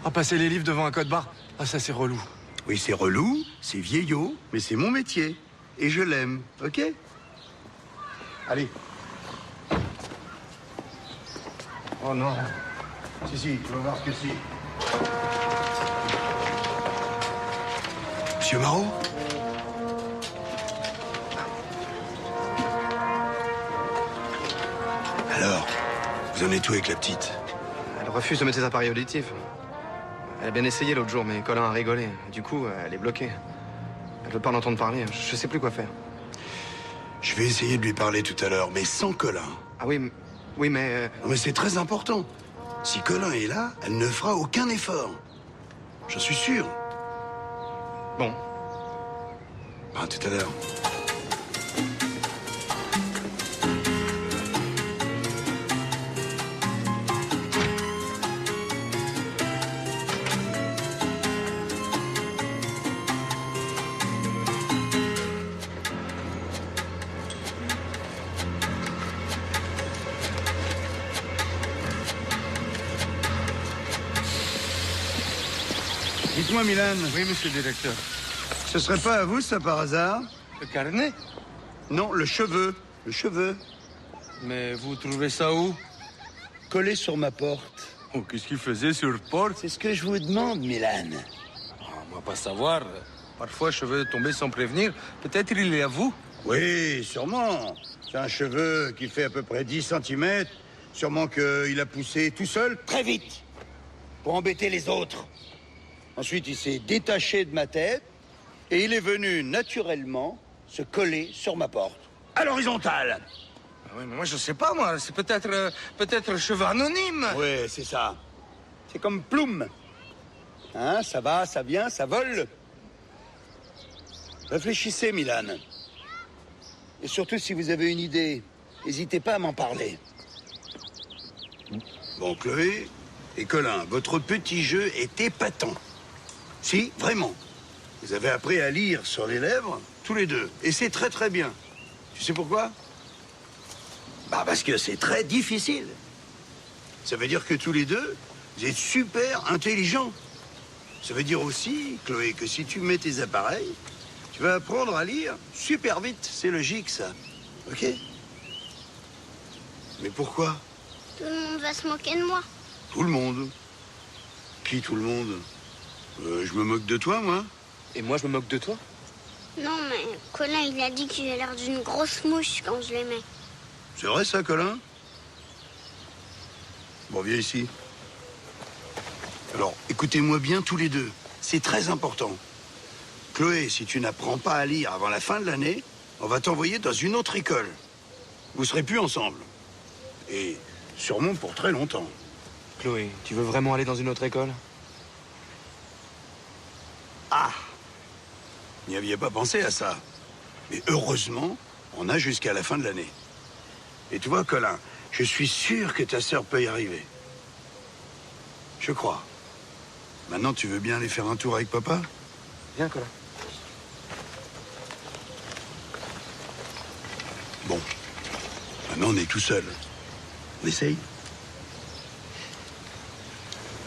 S4: Ah, passer les livres devant un code barre. Ah, ça c'est relou.
S1: Oui, c'est relou, c'est vieillot, mais c'est mon métier. Et je l'aime, ok? Allez. Oh non. Si, tu vas voir ce que c'est. Monsieur Marot? Alors, vous en êtes où avec la petite?
S13: Elle refuse de mettre ses appareils auditifs. Elle a bien essayé l'autre jour, mais Colin a rigolé. Du coup, elle est bloquée. Elle veut pas en entendre parler. Je sais plus quoi faire.
S1: Je vais essayer de lui parler tout à l'heure, mais sans Colin.
S13: Ah oui, oui, mais...
S1: Non, mais c'est très important. Si Colin est là, elle ne fera aucun effort. J'en suis sûr.
S13: Bon.
S1: À tout à l'heure. Dites-moi, Milan.
S6: Oui, monsieur le directeur.
S1: Ce serait pas à vous, ça, par hasard?
S6: Le carnet?
S1: Non, le cheveu. Le cheveu.
S6: Mais vous trouvez ça où?
S1: Collé sur ma porte.
S6: Oh, qu'est-ce qu'il faisait sur porte?
S1: C'est ce que je vous demande, Milan.
S6: Ah, moi, pas savoir. Parfois, cheveux tomber sans prévenir. Peut-être il est à vous?
S1: Oui, sûrement. C'est un cheveu qui fait à peu près 10 cm. Sûrement qu'il a poussé tout seul, très vite, pour embêter les autres. Ensuite, il s'est détaché de ma tête et il est venu naturellement se coller sur ma porte. À l'horizontale.
S6: Ah oui, mais moi, je sais pas, moi. C'est peut-être un cheveu anonyme.
S1: Oui, c'est ça. C'est comme Ploum. Hein, ça va, ça vient, ça vole. Réfléchissez, Milan. Et surtout, si vous avez une idée, n'hésitez pas à m'en parler. Bon, Chloé et Colin, votre petit jeu est épatant. Si, vraiment. Vous avez appris à lire sur les lèvres, tous les deux. Et c'est très, très bien. Tu sais pourquoi? Bah, parce que c'est très difficile. Ça veut dire que tous les deux, vous êtes super intelligents. Ça veut dire aussi, Chloé, que si tu mets tes appareils, tu vas apprendre à lire super vite. C'est logique, ça. OK? Mais pourquoi?
S3: Tout le monde va se moquer de moi.
S1: Tout le monde. Qui, tout le monde? Je me moque de toi, moi.
S13: Et moi, je me moque de toi?
S3: Non, mais Colin, il a dit que j'ai l'air d'une grosse mouche quand je l'aimais.
S1: C'est vrai, ça, Colin? Bon, viens ici. Alors, écoutez-moi bien tous les deux. C'est très important. Chloé, si tu n'apprends pas à lire avant la fin de l'année, on va t'envoyer dans une autre école. vous serez plus ensemble. Et sûrement pour très longtemps.
S4: Chloé, tu veux vraiment aller dans une autre école?
S1: Ah! N'y aviez pas pensé à ça. Mais heureusement, on a jusqu'à la fin de l'année. Et tu vois, Colin, je suis sûr que ta sœur peut y arriver. Je crois. Maintenant, tu veux bien aller faire un tour avec papa?
S4: Viens, Colin.
S1: Bon. Maintenant, on est tout seul. On essaye?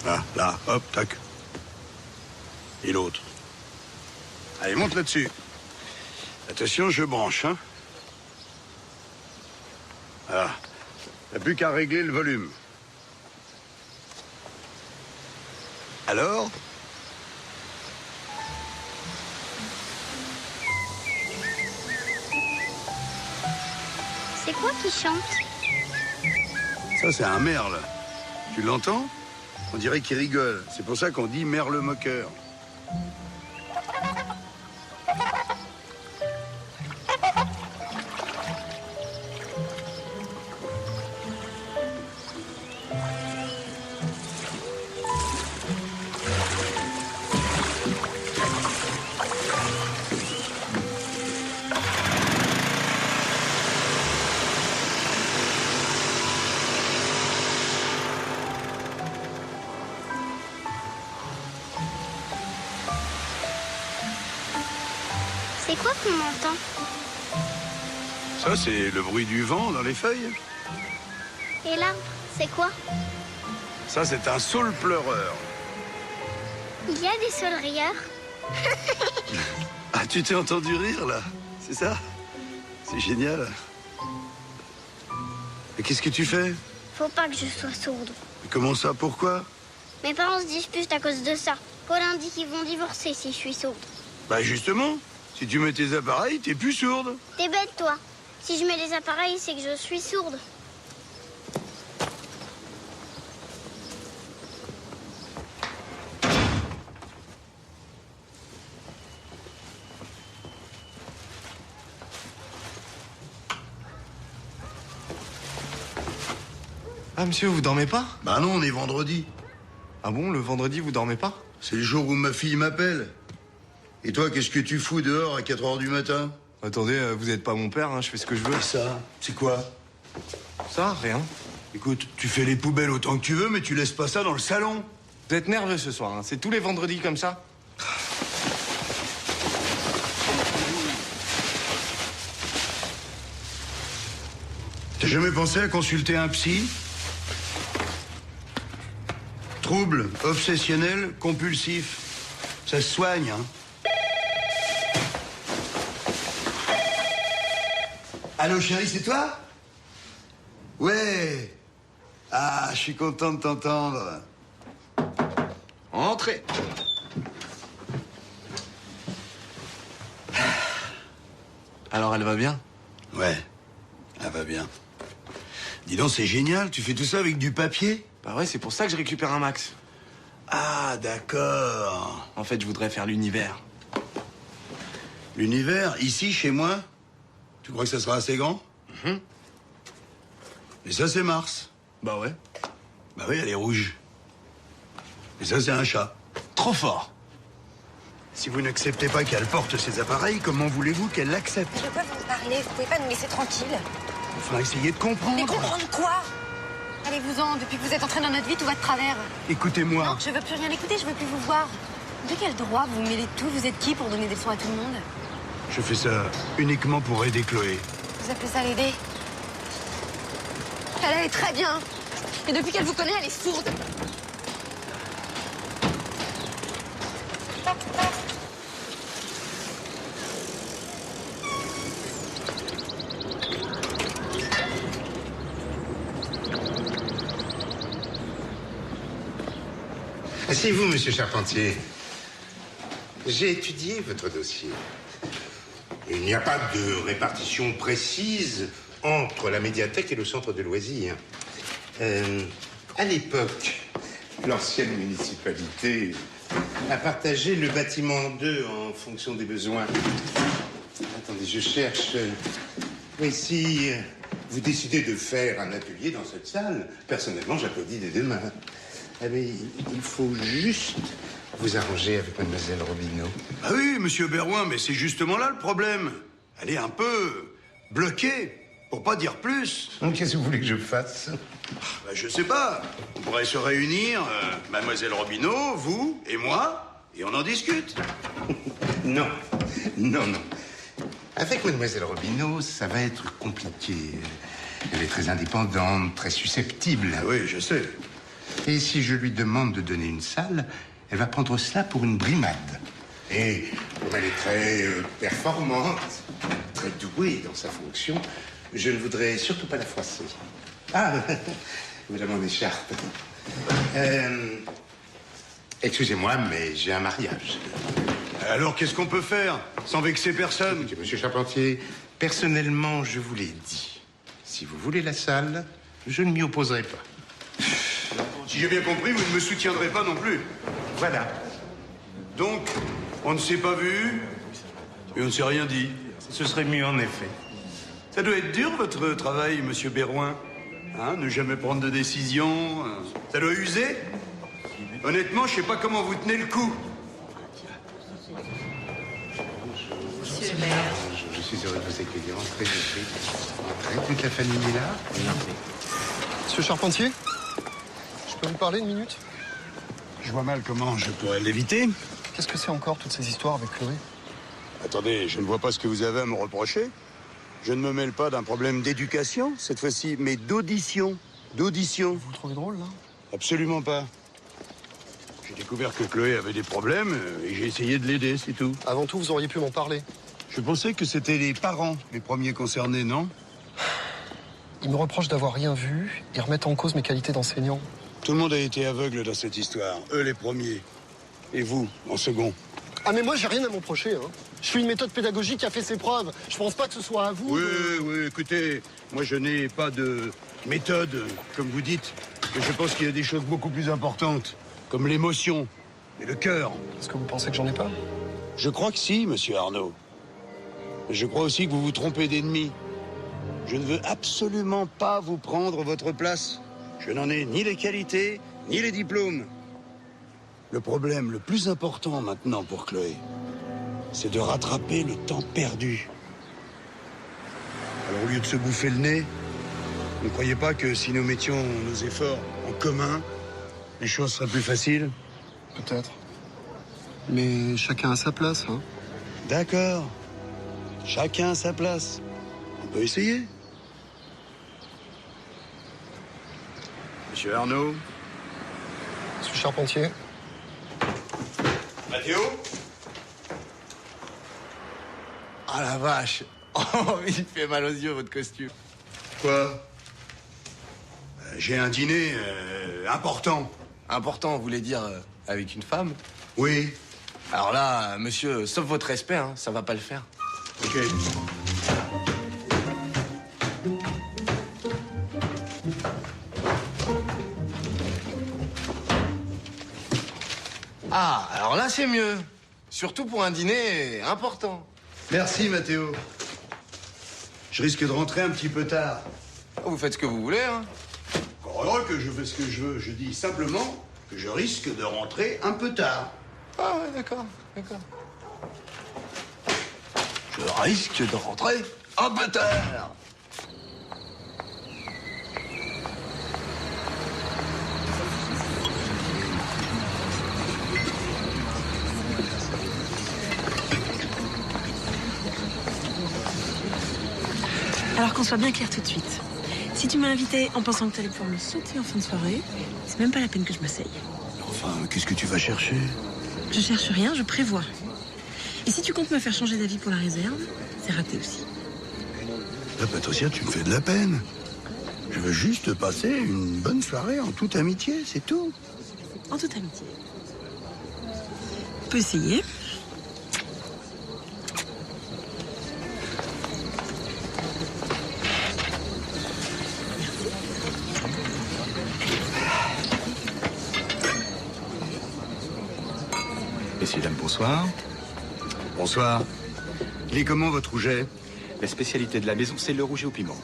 S1: Ah, là, hop, tac. Et l'autre. Allez, monte là-dessus. Attention, je branche, hein. Voilà. T'as plus qu'à régler le volume. Alors?
S3: C'est quoi qui chante?
S1: Ça, c'est un merle. Tu l'entends? On dirait qu'il rigole. C'est pour ça qu'on dit merle moqueur.
S3: C'est quoi qu'on entend?
S1: Ça, c'est le bruit du vent dans les feuilles.
S3: Et l'arbre, c'est quoi?
S1: Ça, c'est un saule pleureur.
S3: Il y a des saules rieurs?
S1: Ah, tu t'es entendu rire, là? C'est ça? C'est génial. Et qu'est-ce que tu fais?
S3: Faut pas que je sois sourde.
S1: Mais comment ça? Pourquoi?
S3: Mes parents se disputent à cause de ça. Colin dit qu'ils vont divorcer si je suis sourde.
S1: Bah, justement. Si tu mets tes appareils, t'es plus sourde.
S3: T'es bête, toi. Si je mets les appareils, c'est que je suis sourde.
S4: Ah, monsieur, vous dormez pas?
S1: Bah non, on est vendredi.
S4: Ah bon, le vendredi, vous dormez pas?
S1: C'est le jour où ma fille m'appelle. Et toi, qu'est-ce que tu fous dehors à 4 h du matin?
S4: Attendez, vous êtes pas mon père, hein, je fais ce que je veux.
S1: Et ça, c'est quoi?
S4: Ça, rien.
S1: Écoute, tu fais les poubelles autant que tu veux, mais tu laisses pas ça dans le salon.
S4: Vous êtes nerveux ce soir, hein. C'est tous les vendredis comme ça?
S1: T'as jamais pensé à consulter un psy? Trouble obsessionnel compulsif. Ça se soigne, hein? Allô, chérie, c'est toi? Ouais. Ah, je suis content de t'entendre.
S6: Entrez.
S4: Alors, elle va bien?
S1: Ouais, elle va bien. Dis donc, c'est génial, tu fais tout ça avec du papier?
S4: Bah ouais, c'est pour ça que je récupère un max.
S1: Ah, d'accord.
S4: En fait, je voudrais faire l'univers.
S1: L'univers, ici, chez moi? Tu crois que ça sera assez grand? Et ça, c'est Mars.
S4: Bah ouais.
S1: Bah oui, elle est rouge. Et ça, c'est un chat.
S4: Trop fort.
S1: Si vous n'acceptez pas qu'elle porte ses appareils, comment voulez-vous qu'elle l'accepte?
S2: De quoi vous me parlez? Vous pouvez pas nous laisser tranquilles?
S1: Il faudra essayer de comprendre.
S2: Mais comprendre quoi? Allez-vous-en, depuis que vous êtes entré dans notre vie, tout va de travers.
S1: Écoutez-moi.
S2: Non, je veux plus rien écouter, je veux plus vous voir. De quel droit vous mêlez tout? Vous êtes qui pour donner des leçons à tout le monde?
S1: Je fais ça uniquement pour aider Chloé.
S2: Vous appelez ça l'aider? Elle est très bien. Et depuis qu'elle vous connaît, elle est sourde.
S15: Asseyez-vous, monsieur Charpentier. J'ai étudié votre dossier. Il n'y a pas de répartition précise entre la médiathèque et le centre de loisirs. À l'époque, l'ancienne municipalité a partagé le bâtiment en deux en fonction des besoins. Attendez, je cherche. Ici, vous décidez de faire un atelier dans cette salle, personnellement, j'applaudis dès demain. Mais il faut juste vous arranger avec mademoiselle Robineau.
S1: Ah oui, monsieur Berrouin, mais c'est justement là le problème. Elle est un peu bloquée, pour pas dire plus.
S15: Qu'est-ce que vous voulez que je fasse?
S1: Ben, je sais pas. On pourrait se réunir, mademoiselle Robineau, vous et moi, et on en discute.
S15: Non, non, non. Avec mademoiselle Robineau, ça va être compliqué. Elle est très indépendante, très susceptible.
S1: Ah oui, je sais.
S15: Et si je lui demande de donner une salle, elle va prendre cela pour une brimade. Et comme elle est très performante, très douée dans sa fonction, je ne voudrais surtout pas la froisser. Ah, voilà mon écharpe. Excusez-moi, mais j'ai un mariage.
S1: Alors, qu'est-ce qu'on peut faire sans vexer personne?
S15: Écoutez, monsieur Charpentier, personnellement, je vous l'ai dit. Si vous voulez la salle, je ne m'y opposerai pas.
S1: Si j'ai bien compris, vous ne me soutiendrez pas non plus.
S15: Voilà.
S1: Donc, on ne s'est pas vu et on ne s'est rien dit.
S15: Ce serait mieux, en effet.
S1: Ça doit être dur, votre travail, monsieur Berrouin. Hein, ne jamais prendre de décision. Ça doit user. Honnêtement, je sais pas comment vous tenez le coup.
S15: Monsieur le maire. Je suis heureux de vous accueillir. Entrez, entrez. Toute la famille est là.
S7: Monsieur Charpentier, je peux vous parler une minute?
S1: Je vois mal comment je pourrais l'éviter.
S7: Qu'est-ce que c'est encore, toutes ces histoires avec Chloé?
S1: Attendez, je ne vois pas ce que vous avez à me reprocher. Je ne me mêle pas d'un problème d'éducation, cette fois-ci, mais d'audition. D'audition.
S7: Vous le trouvez drôle, là?
S1: Absolument pas. J'ai découvert que Chloé avait des problèmes et j'ai essayé de l'aider, c'est tout.
S7: Avant tout, vous auriez pu m'en parler.
S1: Je pensais que c'était les parents, les premiers concernés, non?
S7: Ils me reprochent d'avoir rien vu et remettent en cause mes qualités d'enseignant.
S1: Tout le monde a été aveugle dans cette histoire. Eux, les premiers. Et vous, en second.
S7: Ah, mais moi, j'ai rien à m'en reprocher, hein. Je suis une méthode pédagogique qui a fait ses preuves. Je pense pas que ce soit à vous.
S1: Oui, oui, écoutez, moi, je n'ai pas de méthode, comme vous dites. Mais je pense qu'il y a des choses beaucoup plus importantes, comme l'émotion et le cœur.
S7: Est-ce que vous pensez que j'en ai pas?
S1: Je crois que si, monsieur Arnaud. Mais je crois aussi que vous vous trompez d'ennemi. Je ne veux absolument pas vous prendre votre place. Je n'en ai ni les qualités, ni les diplômes. Le problème le plus important maintenant pour Chloé, c'est de rattraper le temps perdu. Alors au lieu de se bouffer le nez, vous ne croyez pas que si nous mettions nos efforts en commun, les choses seraient plus faciles?
S7: Peut-être. Mais chacun a sa place, hein.
S1: D'accord. Chacun a sa place. On peut essayer. Monsieur Arnaud.
S7: Monsieur Charpentier.
S1: Mathéo.
S4: Ah la vache. Oh, il fait mal aux yeux, votre costume.
S1: Quoi? J'ai un dîner important.
S4: Important, vous voulez dire avec une femme?
S1: Oui.
S4: Alors là, monsieur, sauf votre respect, hein, ça va pas le faire.
S1: Ok.
S4: Ah, alors là, c'est mieux. Surtout pour un dîner important.
S1: Merci, Mathéo. Je risque de rentrer un petit peu tard.
S4: Vous faites ce que vous voulez, hein.
S1: Encore heureux que je fais ce que je veux. Je dis simplement que je risque de rentrer un peu tard.
S4: Ah ouais, d'accord, d'accord.
S1: Je risque de rentrer un peu tard.
S8: Alors qu'on soit bien clair tout de suite. Si tu m'as invité en pensant que tu allais pouvoir me sauter en fin de soirée, c'est même pas la peine que je m'asseye.
S1: Enfin, qu'est-ce que tu vas chercher?
S8: Je cherche rien, je prévois. Et si tu comptes me faire changer d'avis pour la réserve, c'est raté aussi.
S1: Ah, Patricia, tu me fais de la peine. Je veux juste passer une bonne soirée en toute amitié, c'est tout.
S8: En toute amitié. On peut essayer.
S16: Messieurs, dames, bonsoir.
S1: Bonsoir. Il est comment votre rouget?
S16: La spécialité de la maison, c'est le rouget au piment.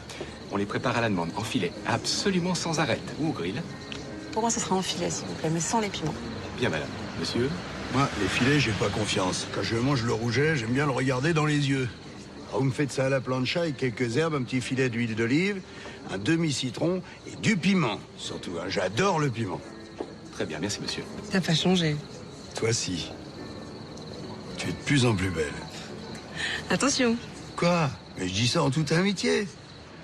S16: On les prépare à la demande, en filet, absolument sans arête. Ou au grill.
S8: Pour moi, ce sera en filet, s'il vous plaît, mais sans les piments.
S16: Bien, madame. Monsieur?
S1: Moi, les filets, j'ai pas confiance. Quand je mange le rouget, j'aime bien le regarder dans les yeux. Alors, vous me faites ça à la plancha avec quelques herbes, un petit filet d'huile d'olive, un demi-citron et du piment, surtout. Hein. J'adore le piment.
S16: Très bien, merci, monsieur.
S8: T'as pas changé.
S1: Toi, si. Tu es de plus en plus belle.
S8: Attention.
S1: Quoi? Mais je dis ça en toute amitié.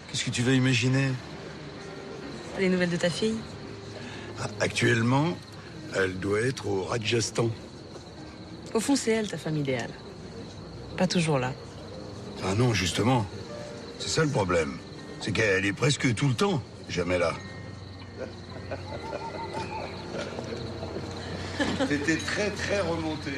S1: Qu'est-ce que tu vas imaginer?
S8: Les nouvelles de ta fille?
S1: Actuellement, elle doit être au Rajasthan.
S8: Au fond, c'est elle, ta femme idéale. Pas toujours là.
S1: Ah non, justement. C'est ça le problème. C'est qu'elle est presque tout le temps jamais là. T'étais très remonté.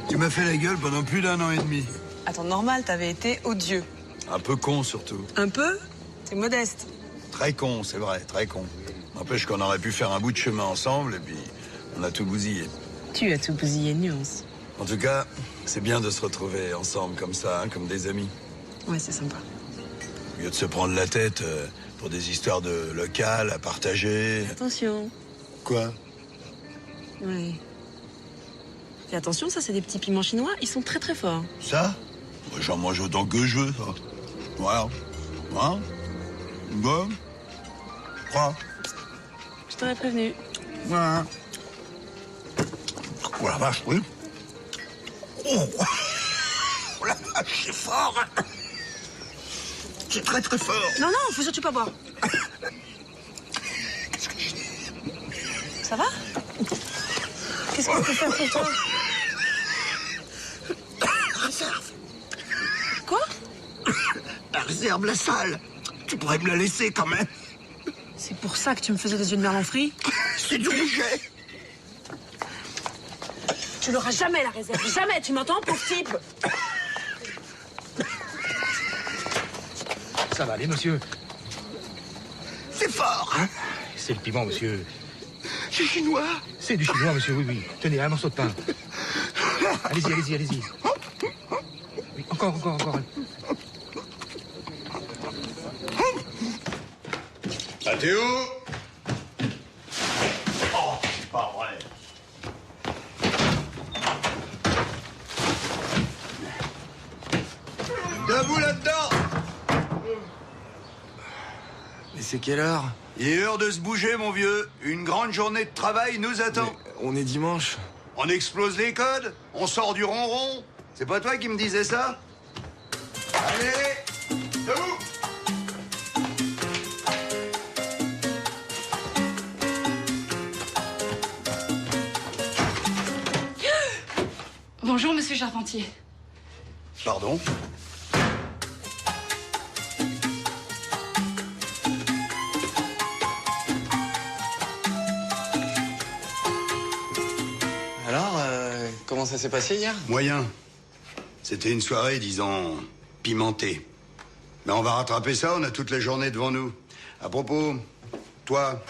S1: Tu m'as fait la gueule pendant plus d'1 an et demi.
S8: Attends, normal, t'avais été odieux.
S1: Un peu con, surtout.
S8: Un peu? C'est modeste.
S1: Très con, c'est vrai, très con. N'empêche qu'on aurait pu faire un bout de chemin ensemble et puis on a tout bousillé.
S8: Tu as tout bousillé, nuance.
S1: En tout cas, c'est bien de se retrouver ensemble comme ça, hein, comme des amis.
S8: Ouais, c'est sympa.
S1: Au lieu de se prendre la tête pour des histoires de local à partager.
S8: Attention.
S1: Quoi?
S8: Ouais. Fais attention, ça, c'est des petits piments chinois. Ils sont très forts.
S1: Ça? Moi, j'en mange autant que je veux, ça. Voilà. Hein? Bon. Quoi?
S8: Je t'aurais prévenu.
S1: Voilà. Oh la vache, oui. Oh la vache, c'est fort. C'est très fort.
S8: Non, faut surtout pas boire.
S1: Qu'est-ce que je dis?
S8: Ça va? Qu'est-ce qu'on peut faire pour toi?
S1: La réserve.
S8: Quoi?
S1: La réserve, la salle. Tu pourrais me la laisser quand même.
S8: C'est pour ça que tu me faisais des yeux de merlan frit?
S1: C'est du rouget.
S8: Tu l'auras jamais, la réserve. Jamais, tu m'entends, pauvre type?
S16: Ça va aller, monsieur?
S1: C'est fort, hein?
S16: C'est le piment, monsieur.
S1: C'est chinois.
S16: C'est du chinois, monsieur, oui. Tenez, un morceau de pain. Allez-y. Oui, encore.
S1: Mathéo. Oh, c'est pas vrai. Debout là-dedans.
S4: Mais c'est quelle heure?
S1: Il est l'heure de se bouger, mon vieux. Une grande journée de travail nous attend.
S4: Mais on est dimanche.
S1: On explose les codes, on sort du ronron. C'est pas toi qui me disais ça? Allez, debout.
S9: Bonjour, monsieur Charpentier.
S1: Pardon?
S4: Alors, comment ça s'est passé hier?
S1: Moyen. C'était une soirée, disons, pimentée. Mais on va rattraper ça, on a toute la journée devant nous. À propos, toi,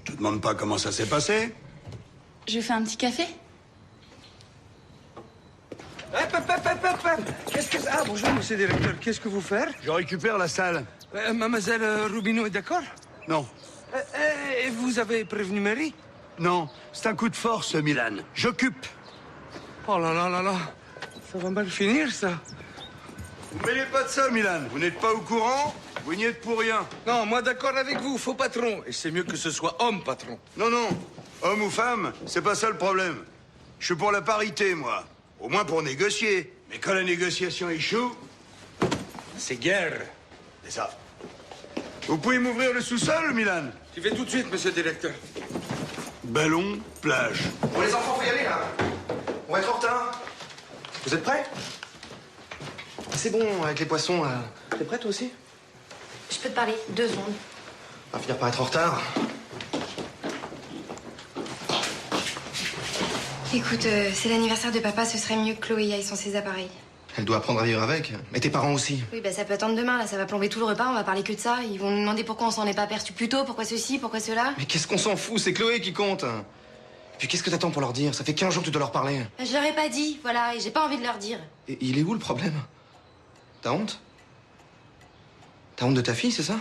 S1: je te demande pas comment ça s'est passé?
S9: Je fais un petit café?
S17: Qu'est-ce que... Ah, bonjour, monsieur le directeur. Qu'est-ce que vous faites?
S1: Je récupère la salle.
S17: Mademoiselle Robineau est d'accord?
S1: Non.
S17: Et vous avez prévenu Mary?
S1: Non, c'est un coup de force, Milan. J'occupe.
S17: Oh là là là là. Ça va mal finir, ça.
S1: Vous mêlez pas de ça, Milan. Vous n'êtes pas au courant, vous n'y êtes pour rien.
S17: Non, moi d'accord avec vous, faux patron. Et c'est mieux que ce soit homme patron.
S1: Non, homme ou femme, c'est pas ça le problème. Je suis pour la parité, moi. Au moins pour négocier. Mais quand la négociation échoue, c'est guerre. C'est ça. Vous pouvez m'ouvrir le sous-sol, Milan?
S17: J'y vais tout de suite, monsieur le directeur.
S1: Ballon, plage.
S13: Bon, les enfants, faut y aller, là. On va être en retard. Vous êtes prêts? C'est bon, avec les poissons, là. T'es prêt, toi aussi?
S2: Je peux te parler 2 secondes.
S13: On va finir par être en retard.
S2: Écoute, c'est l'anniversaire de papa, ce serait mieux que Chloé y aille sans ses appareils.
S13: Elle doit apprendre à vivre avec. Mais tes parents aussi.
S2: Oui, bah ça peut attendre demain, là, ça va plomber tout le repas, on va parler que de ça. Ils vont nous demander pourquoi on s'en est pas aperçu plus tôt, pourquoi ceci, pourquoi cela.
S13: Mais qu'est-ce qu'on s'en fout? C'est Chloé qui compte. Puis qu'est-ce que t'attends pour leur dire? Ça fait 15 jours que tu dois leur parler.
S2: Bah, je leur ai pas dit, voilà, et j'ai pas envie de leur dire.
S13: Et il est où le problème? T'as honte? T'as honte de ta fille, c'est ça?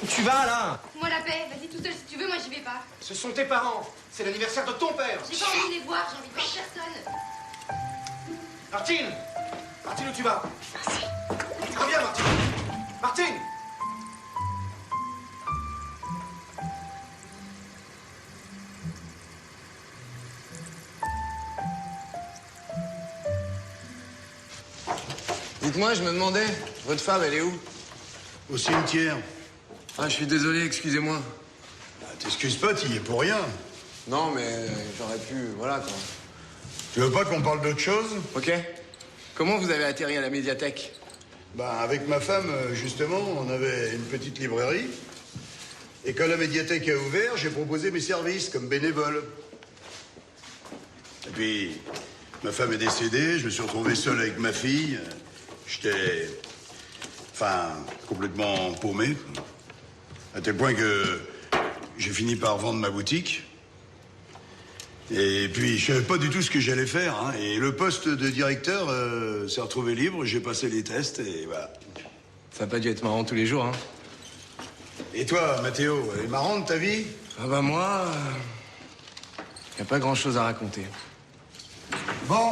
S13: Où tu vas, là?
S2: Moi la paix, vas-y tout seul si tu veux, moi j'y vais pas.
S13: Ce sont tes parents. C'est l'anniversaire de ton père.
S2: J'ai pas envie de les voir, j'ai envie de voir personne.
S13: Martine! Martine, où tu vas? Reviens, Martine! Martine! Dites-moi, je me demandais, votre femme, elle est où?
S1: Au cimetière.
S13: Ah, je suis désolé, excusez-moi.
S1: Bah, t'excuses pas, t'y es pour rien.
S13: Non, mais j'aurais pu, voilà, quoi.
S1: Tu veux pas qu'on parle d'autre chose?
S13: Ok. Comment vous avez atterri à la médiathèque?
S1: Bah, avec ma femme, justement, on avait une petite librairie. Et quand la médiathèque a ouvert, j'ai proposé mes services comme bénévole. Et puis, ma femme est décédée, je me suis retrouvé seul avec ma fille. J'étais... enfin, complètement paumé. À tel point que j'ai fini par vendre ma boutique. Et puis, je savais pas du tout ce que j'allais faire. Hein. Et le poste de directeur s'est retrouvé libre. J'ai passé les tests et voilà.
S13: Ça n'a pas dû être marrant tous les jours, hein.
S1: Et toi, Mathéo, elle est marrante ta vie?
S13: Ah bah moi... y a pas grand-chose à raconter.
S1: Bon.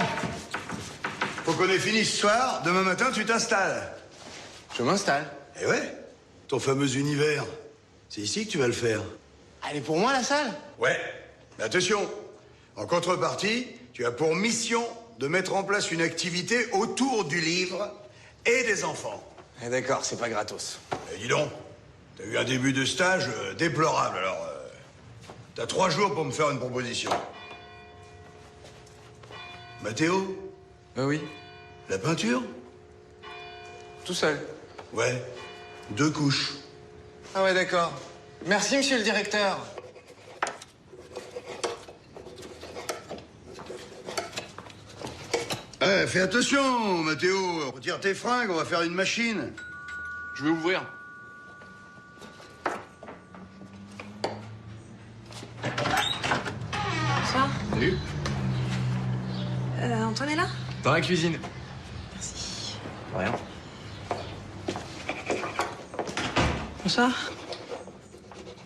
S1: Faut qu'on ait fini ce soir. Demain matin, tu t'installes.
S13: Je m'installe.
S1: Eh ouais. Ton fameux univers. C'est ici que tu vas le faire.
S13: Elle est pour moi, la salle?
S1: Ouais. Mais attention. En contrepartie, tu as pour mission de mettre en place une activité autour du livre et des enfants.
S13: Eh d'accord, c'est pas gratos.
S1: Eh, dis donc, t'as eu un début de stage déplorable, alors... t'as 3 jours pour me faire une proposition. Mathéo?
S13: Oui.
S1: La peinture?
S13: Tout seul.
S1: Ouais. 2 couches.
S13: Ah ouais, d'accord. Merci, monsieur le directeur.
S1: Eh, fais attention, Mathéo. Retire tes fringues, on va faire une machine.
S13: Je vais ouvrir.
S8: Bonsoir.
S13: Salut.
S8: Antoine est là?
S13: Dans la cuisine.
S8: Merci.
S13: Rien.
S8: Bonsoir.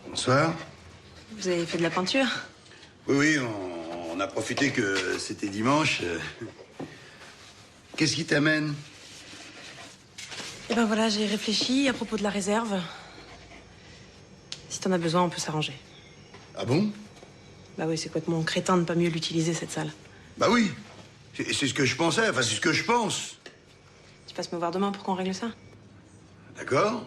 S1: Bonsoir.
S8: Vous avez fait de la peinture?
S1: Oui, on a profité que c'était dimanche. Qu'est-ce qui t'amène?
S8: Eh ben voilà, j'ai réfléchi à propos de la réserve. Si t'en as besoin, on peut s'arranger.
S1: Ah bon?
S8: Bah oui, c'est complètement crétin de pas mieux l'utiliser, cette salle.
S1: Bah oui. C'est ce que je pensais, enfin c'est ce que je pense.
S8: Tu passes me voir demain pour qu'on règle ça?
S1: D'accord?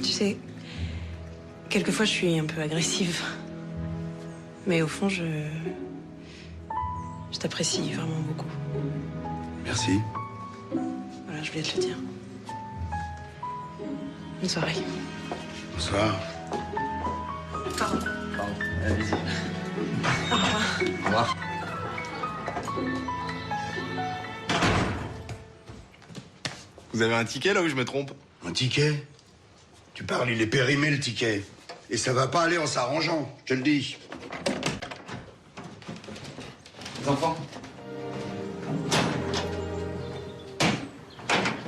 S8: Tu sais, quelquefois je suis un peu agressive. Mais au fond, je t'apprécie vraiment beaucoup.
S1: Merci.
S8: Voilà, je voulais te le dire. Bonne soirée.
S1: Bonsoir.
S8: Pardon.
S13: Pardon. Allez-y.
S8: Au revoir.
S13: Au revoir. Vous avez un ticket, là, où je me trompe?
S1: Un ticket? Tu parles, il est périmé, le ticket. Et ça va pas aller en s'arrangeant, je te le dis.
S13: Les enfants.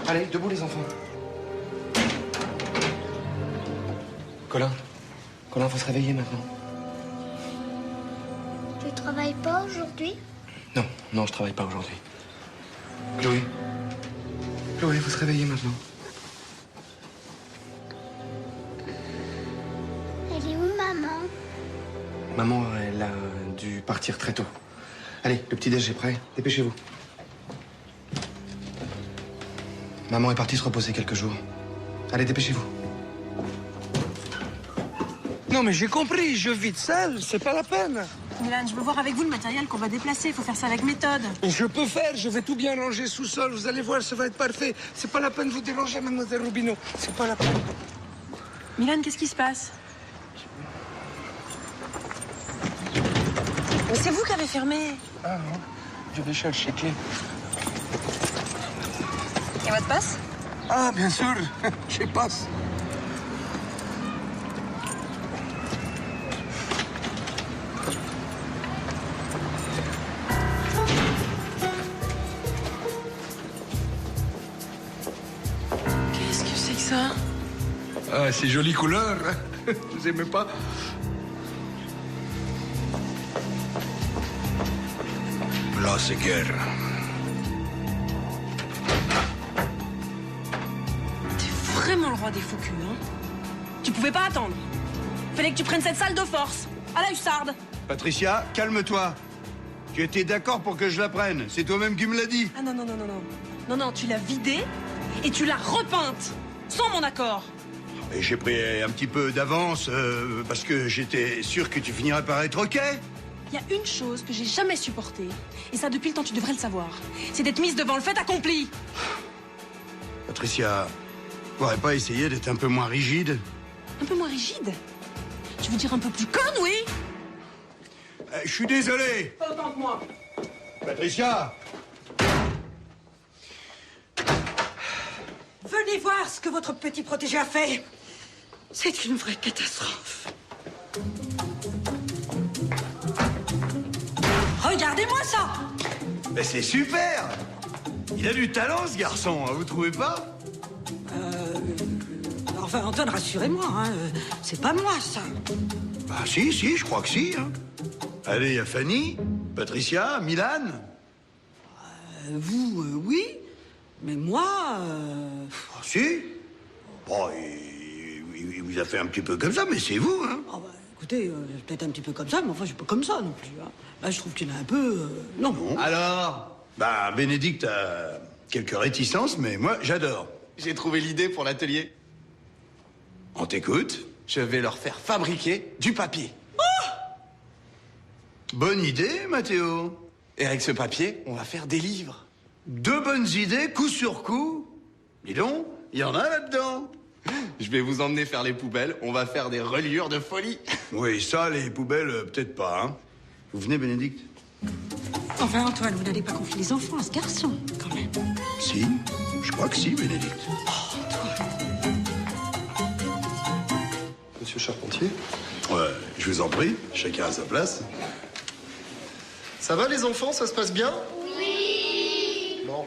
S13: Allez, debout, les enfants. Colin. Colin, faut se réveiller maintenant.
S3: Tu travailles pas aujourd'hui?
S13: Non, non, je travaille pas aujourd'hui. Chloé. Chloé, faut se réveiller maintenant.
S3: Elle est où, maman?
S13: Maman, elle a dû partir très tôt. Allez, le petit-déj est prêt. Dépêchez-vous. Maman est partie se reposer quelques jours. Allez, dépêchez-vous.
S17: Non, mais j'ai compris, je vide seul, c'est pas la peine.
S8: Milan, je veux voir avec vous le matériel qu'on va déplacer. Il faut faire ça avec méthode.
S17: Et je peux faire, je vais tout bien ranger sous-sol, vous allez voir, ça va être parfait. C'est pas la peine de vous déranger, mademoiselle Robineau. C'est pas la peine.
S8: Milan, qu'est-ce qui se passe? Mais c'est vous qui avez fermé.
S17: Ah non, je vais chercher clé.
S8: Et votre passe?
S17: Ah, bien sûr, je passe.
S8: ça?
S17: Ah, c'est jolie couleur. Hein. Vous aimez pas? Là, c'est guerre.
S8: T'es vraiment le roi des faux culs, hein? Tu pouvais pas attendre. Fallait que tu prennes cette salle de force, à la hussarde.
S1: Patricia, calme-toi. Tu étais d'accord pour que je la prenne. C'est toi-même qui me l'as dit.
S8: Ah non, non, non, non, non. Non, non, tu l'as vidée et tu l'as repeinte, sans mon accord.
S1: Et j'ai pris un petit peu d'avance parce que j'étais sûr que tu finirais par être OK.
S8: Il y a une chose que j'ai jamais supportée, et ça depuis le temps tu devrais le savoir, c'est d'être mise devant le fait accompli.
S1: Patricia, tu pourrais pas essayer d'être un peu moins rigide?
S8: Un peu moins rigide? Tu veux dire un peu plus conne, oui?
S1: Je suis désolé.
S8: Pas autant que moi.
S1: Patricia!
S12: Venez voir ce que votre petit protégé a fait. C'est une vraie catastrophe. Regardez-moi ça!
S1: Mais c'est super! Il a du talent, ce garçon, hein, vous trouvez pas?
S12: Enfin, Antoine, rassurez-moi, hein, c'est pas moi, ça.
S1: Bah si, je crois que si. Hein. Allez, il y a Fanny, Patricia, Milan.
S12: Vous, oui, mais moi...
S1: Ah, si? Bon, il vous a fait un petit peu comme ça, mais c'est vous, hein?
S12: Oh, bah, écoutez, peut-être un petit peu comme ça, mais enfin, je suis pas comme ça non plus. Hein. Là, je trouve qu'il est un peu... Non.
S1: Alors? Bah, Bénédicte a quelques réticences, mais moi, j'adore.
S4: J'ai trouvé l'idée pour l'atelier.
S1: On t'écoute?
S4: Je vais leur faire fabriquer du papier.
S1: Bonne idée, Mathéo.
S4: Et avec ce papier, on va faire des livres.
S1: 2 bonnes idées, coup sur coup. Dis donc, il y en a là-dedans.
S4: Je vais vous emmener faire les poubelles. On va faire des reliures de folie.
S1: Oui, ça, les poubelles, peut-être pas, hein. Vous venez, Bénédicte?
S12: Enfin, Antoine, vous n'allez pas confier les enfants à ce garçon, quand même.
S1: Si, je crois que si, Bénédicte.
S7: Monsieur Charpentier?
S1: Ouais, je vous en prie, chacun à sa place.
S7: Ça va les enfants, ça se passe bien? Oui. Bon.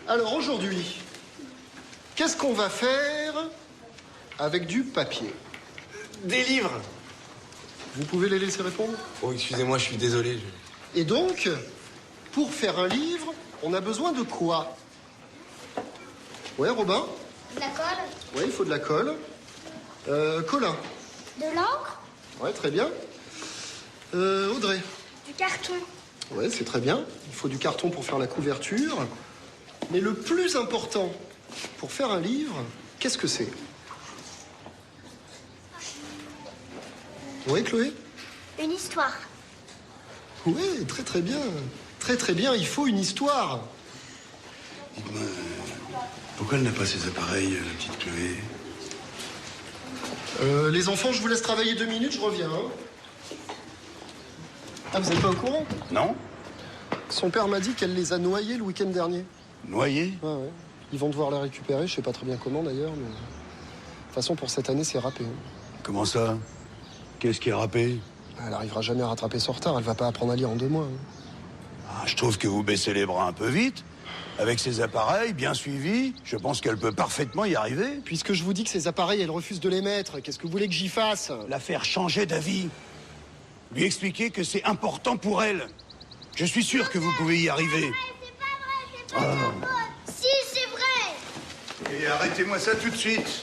S7: Alors aujourd'hui, qu'est-ce qu'on va faire avec du papier?
S4: Des livres.
S7: Vous pouvez les laisser répondre?
S4: Oh, excusez-moi, je suis désolé.
S7: Et donc, pour faire un livre, on a besoin de quoi? Ouais, Robin?
S3: De la colle?
S7: Ouais, il faut de la colle. Colin?
S3: De l'encre?
S7: Ouais, très bien. Audrey?
S3: Du carton?
S7: Ouais, c'est très bien. Il faut du carton pour faire la couverture. Mais le plus important pour faire un livre, qu'est-ce que c'est? Oui, Chloé?
S3: Une histoire.
S7: Oui, très très bien. Très très bien, il faut une histoire.
S1: Dites-moi, pourquoi elle n'a pas ses appareils, la petite Chloé?
S7: Les enfants, je vous laisse travailler 2 minutes, je reviens. Hein. Ah, vous n'êtes pas au courant?
S1: Non.
S7: Son père m'a dit qu'elle les a noyés le week-end dernier.
S1: Noyés?
S7: Ouais, ouais. Ils vont devoir les récupérer, je sais pas très bien comment d'ailleurs, mais... De toute façon, pour cette année, c'est râpé. Hein.
S1: Comment ça? Qu'est-ce qui est râpé?
S7: Elle arrivera jamais à rattraper son retard, elle va pas apprendre à lire en 2 mois. Hein.
S1: Ah, je trouve que vous baissez les bras un peu vite. Avec ses appareils bien suivis, je pense qu'elle peut parfaitement y arriver.
S7: Puisque je vous dis que ces appareils, elle refuse de les mettre, qu'est-ce que vous voulez que j'y fasse?
S1: La faire changer d'avis. Lui expliquer que c'est important pour elle. Je suis sûr que vous pouvez y arriver.
S3: C'est pas vrai. Si, c'est vrai.
S1: Et arrêtez-moi ça tout de suite.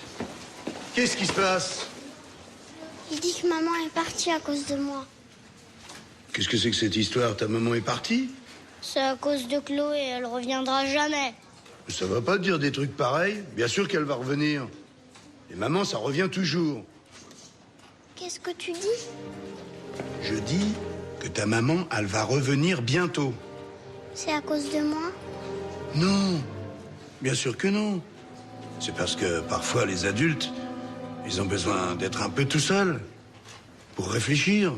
S1: Qu'est-ce qui se passe?
S3: Il dit que maman est partie à cause de moi.
S1: Qu'est-ce que c'est que cette histoire? Ta maman est partie?
S3: C'est à cause de Chloé, elle reviendra jamais.
S1: Ça va pas dire des trucs pareils. Bien sûr qu'elle va revenir. Et maman, ça revient toujours.
S3: Qu'est-ce que tu dis?
S1: Je dis que ta maman, elle va revenir bientôt.
S3: C'est à cause de moi?
S1: Non, bien sûr que non. C'est parce que parfois les adultes, ils ont besoin d'être un peu tout seuls pour réfléchir.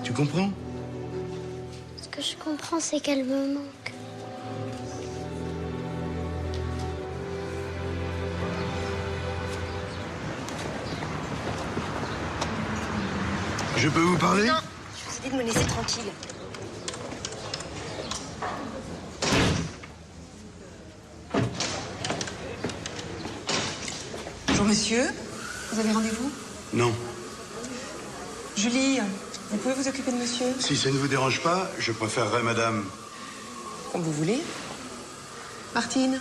S1: Tu comprends?
S3: Ce que je comprends, c'est qu'elle me manque.
S1: Je peux vous parler?
S2: Non, je vous ai dit de me laisser tranquille.
S12: Bonjour monsieur, vous avez rendez-vous?
S1: Non.
S12: Julie, vous pouvez vous occuper de monsieur?
S1: Si ça ne vous dérange pas, je préférerais madame.
S12: Comme vous voulez. Martine.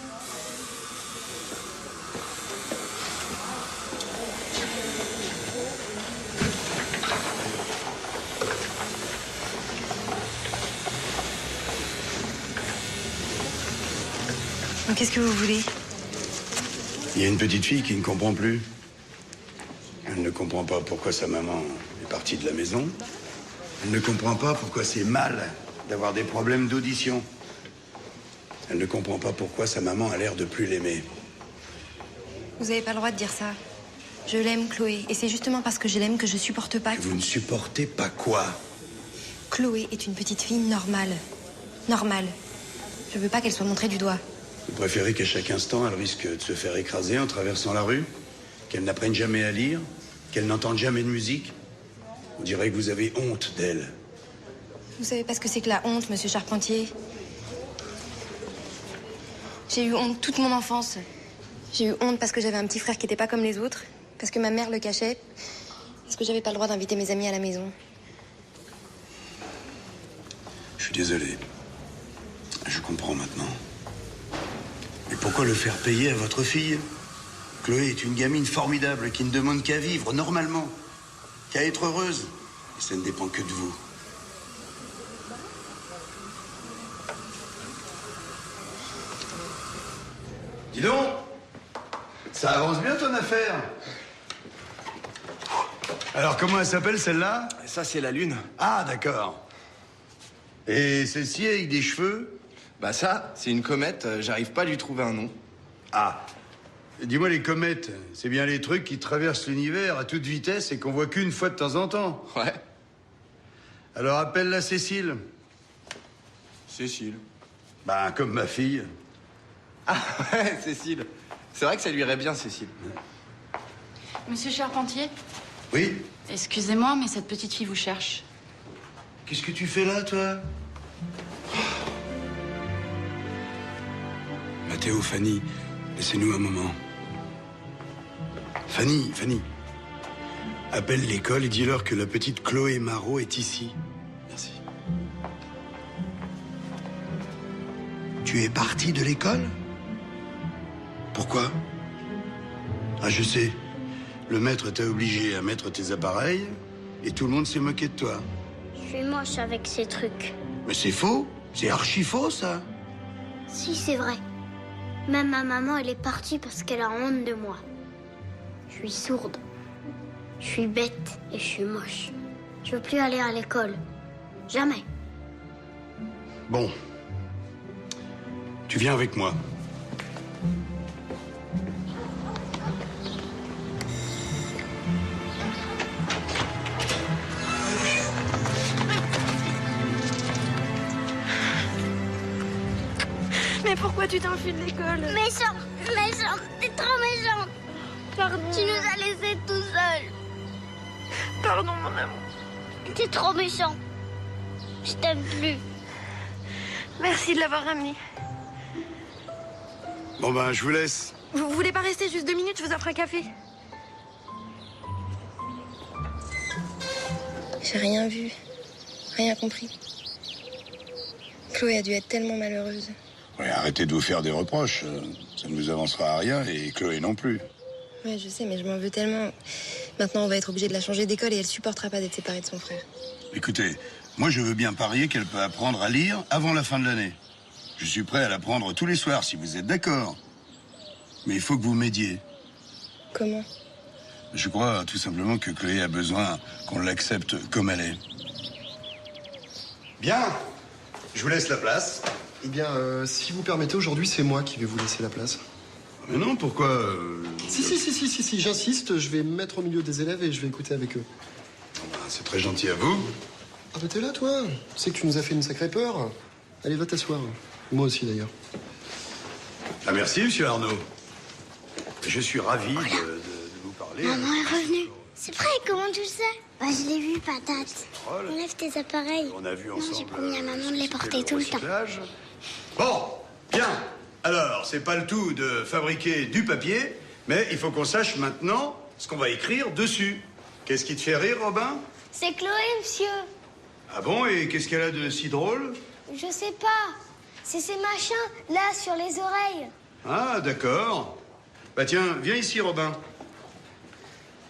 S2: Qu'est-ce que vous voulez?
S1: Il y a une petite fille qui ne comprend plus. Elle ne comprend pas pourquoi sa maman est partie de la maison. Elle ne comprend pas pourquoi c'est mal d'avoir des problèmes d'audition. Elle ne comprend pas pourquoi sa maman a l'air de plus l'aimer.
S2: Vous n'avez pas le droit de dire ça. Je l'aime, Chloé. Et c'est justement parce que je l'aime que je supporte pas...
S1: Vous ne supportez pas quoi?
S2: Chloé est une petite fille normale. Normale. Je veux pas qu'elle soit montrée du doigt.
S1: Vous préférez qu'à chaque instant, elle risque de se faire écraser en traversant la rue? Qu'elle n'apprenne jamais à lire? Qu'elle n'entende jamais de musique? On dirait que vous avez honte d'elle.
S2: Vous savez pas ce que c'est que la honte, monsieur Charpentier? J'ai eu honte toute mon enfance. J'ai eu honte parce que j'avais un petit frère qui était pas comme les autres, parce que ma mère le cachait, parce que j'avais pas le droit d'inviter mes amis à la maison.
S1: Je suis désolé. Je comprends maintenant. Mais pourquoi le faire payer à votre fille? Chloé est une gamine formidable qui ne demande qu'à vivre normalement, qu'à être heureuse. Et ça ne dépend que de vous. Dis donc, ça avance bien ton affaire. Alors comment elle s'appelle celle-là?
S4: Ça, c'est la lune.
S1: Ah, d'accord. Et celle-ci avec des cheveux?
S4: Bah ça, c'est une comète, j'arrive pas à lui trouver un nom.
S1: Ah. Dis-moi, les comètes, c'est bien les trucs qui traversent l'univers à toute vitesse et qu'on voit qu'une fois de temps en temps?
S4: Ouais.
S1: Alors appelle-la Cécile.
S4: Cécile.
S1: Ben, comme ma fille.
S4: Ah ouais, Cécile. C'est vrai que ça lui irait bien, Cécile.
S9: Monsieur Charpentier?
S1: Oui?
S9: Excusez-moi, mais cette petite fille vous cherche.
S1: Qu'est-ce que tu fais là, toi? Mathéo, Fanny, laissez-nous un moment. Fanny, appelle l'école et dis-leur que la petite Chloé Marot est ici. Merci. Tu es partie de l'école? Pourquoi? Ah, je sais. Le maître t'a obligé à mettre tes appareils et tout le monde s'est moqué de toi.
S3: Je suis moche avec ces trucs.
S1: Mais c'est faux. C'est archi faux, ça.
S3: Si, c'est vrai. Même ma maman, elle est partie parce qu'elle a honte de moi. Je suis sourde. Je suis bête et je suis moche. Je veux plus aller à l'école. Jamais.
S1: Bon. Tu viens avec moi.
S2: Mais pourquoi tu t'enfuis de l'école?
S3: Méchant, t'es trop méchante.
S2: Pardon.
S3: Tu nous as laissés tout seuls.
S2: Pardon, mon amour.
S3: T'es trop méchant. Je t'aime plus.
S2: Merci de l'avoir ramené.
S1: Bon ben, je vous laisse.
S2: Vous voulez pas rester juste 2 minutes? Je vous offre un café. J'ai rien vu. Rien compris. Chloé a dû être tellement malheureuse.
S1: Ouais, arrêtez de vous faire des reproches. Ça ne vous avancera à rien et Chloé non plus.
S2: Ouais, je sais, mais je m'en veux tellement. Maintenant, on va être obligé de la changer d'école et elle supportera pas d'être séparée de son frère.
S1: Écoutez, moi je veux bien parier qu'elle peut apprendre à lire avant la fin de l'année. Je suis prêt à l'apprendre tous les soirs si vous êtes d'accord. Mais il faut que vous m'aidiez.
S2: Comment?
S1: Je crois tout simplement que Chloé a besoin qu'on l'accepte comme elle est. Bien. Je vous laisse la place.
S7: Eh bien, si vous permettez, aujourd'hui, c'est moi qui vais vous laisser la place.
S1: Mais non, pourquoi
S7: Si, j'insiste, je vais me mettre au milieu des élèves et je vais écouter avec eux.
S1: C'est très gentil à vous.
S7: Ah bah t'es là, toi. Tu sais que tu nous as fait une sacrée peur. Allez, va t'asseoir. Moi aussi, d'ailleurs.
S1: Ah, merci, monsieur Arnaud. Je suis ravi de vous parler.
S3: Maman est revenue. C'est vrai, comment tu le sais? Bah, je l'ai vu, patate. Enlève tes appareils.
S1: On a vu
S3: Non,
S1: ensemble.
S3: j'ai promis à maman de les porter tout le temps.
S1: Bon, bien. Alors, c'est pas le tout de fabriquer du papier, Mais il faut qu'on sache maintenant ce qu'on va écrire dessus. Qu'est-ce qui te fait rire, Robin?
S3: C'est Chloé, monsieur.
S1: Ah bon, et qu'est-ce qu'elle a de si drôle?
S3: Je sais pas. C'est ces machins, là, sur les oreilles.
S1: Ah, d'accord. Bah tiens, viens ici, Robin.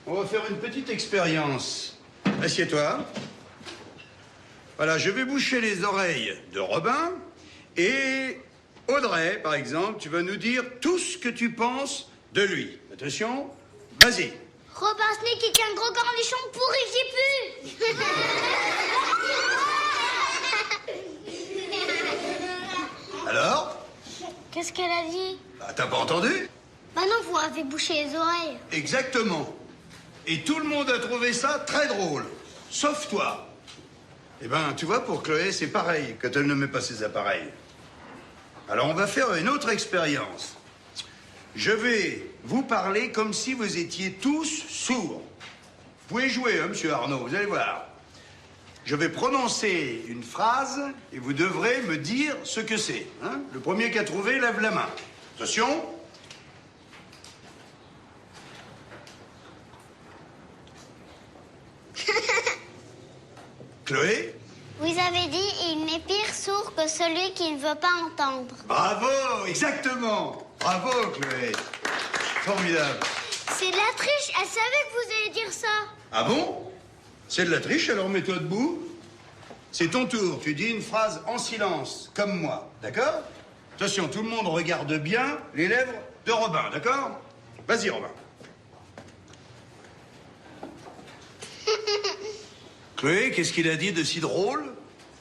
S1: On va faire une petite expérience. Assieds-toi. Voilà, je vais boucher les oreilles de Robin. Et Audrey, par exemple, tu vas nous dire tout ce que tu penses de lui. Attention, vas-y.
S3: Robin Sneak est un gros cornichon pourri qui pue.
S1: Alors?
S3: Qu'est-ce qu'elle a dit?
S1: Bah, t'as pas entendu?
S3: Bah non, vous avez bouché les oreilles.
S1: Exactement. Et tout le monde a trouvé ça très drôle. Sauf toi. Eh ben, tu vois, pour Chloé, c'est pareil quand elle ne met pas ses appareils. Alors, on va faire une autre expérience. Je vais vous parler comme si vous étiez tous sourds. Vous pouvez jouer, hein, monsieur Arnaud, vous allez voir. Je vais prononcer une phrase et vous devrez me dire ce que c'est. Hein? Le premier qui a trouvé, lève la main. Attention. Chloé?
S3: Vous avez dit, il n'est pire sourd que celui qui ne veut pas entendre.
S1: Bravo, exactement. Bravo, Chloé. Formidable.
S3: C'est de la triche, elle savait que vous alliez dire ça.
S1: Ah bon? C'est de la triche, alors mets-toi debout. C'est ton tour, tu dis une phrase en silence, comme moi, d'accord? Attention, tout le monde regarde bien les lèvres de Robin, d'accord? Vas-y, Robin. Chloé, qu'est-ce qu'il a dit de si drôle?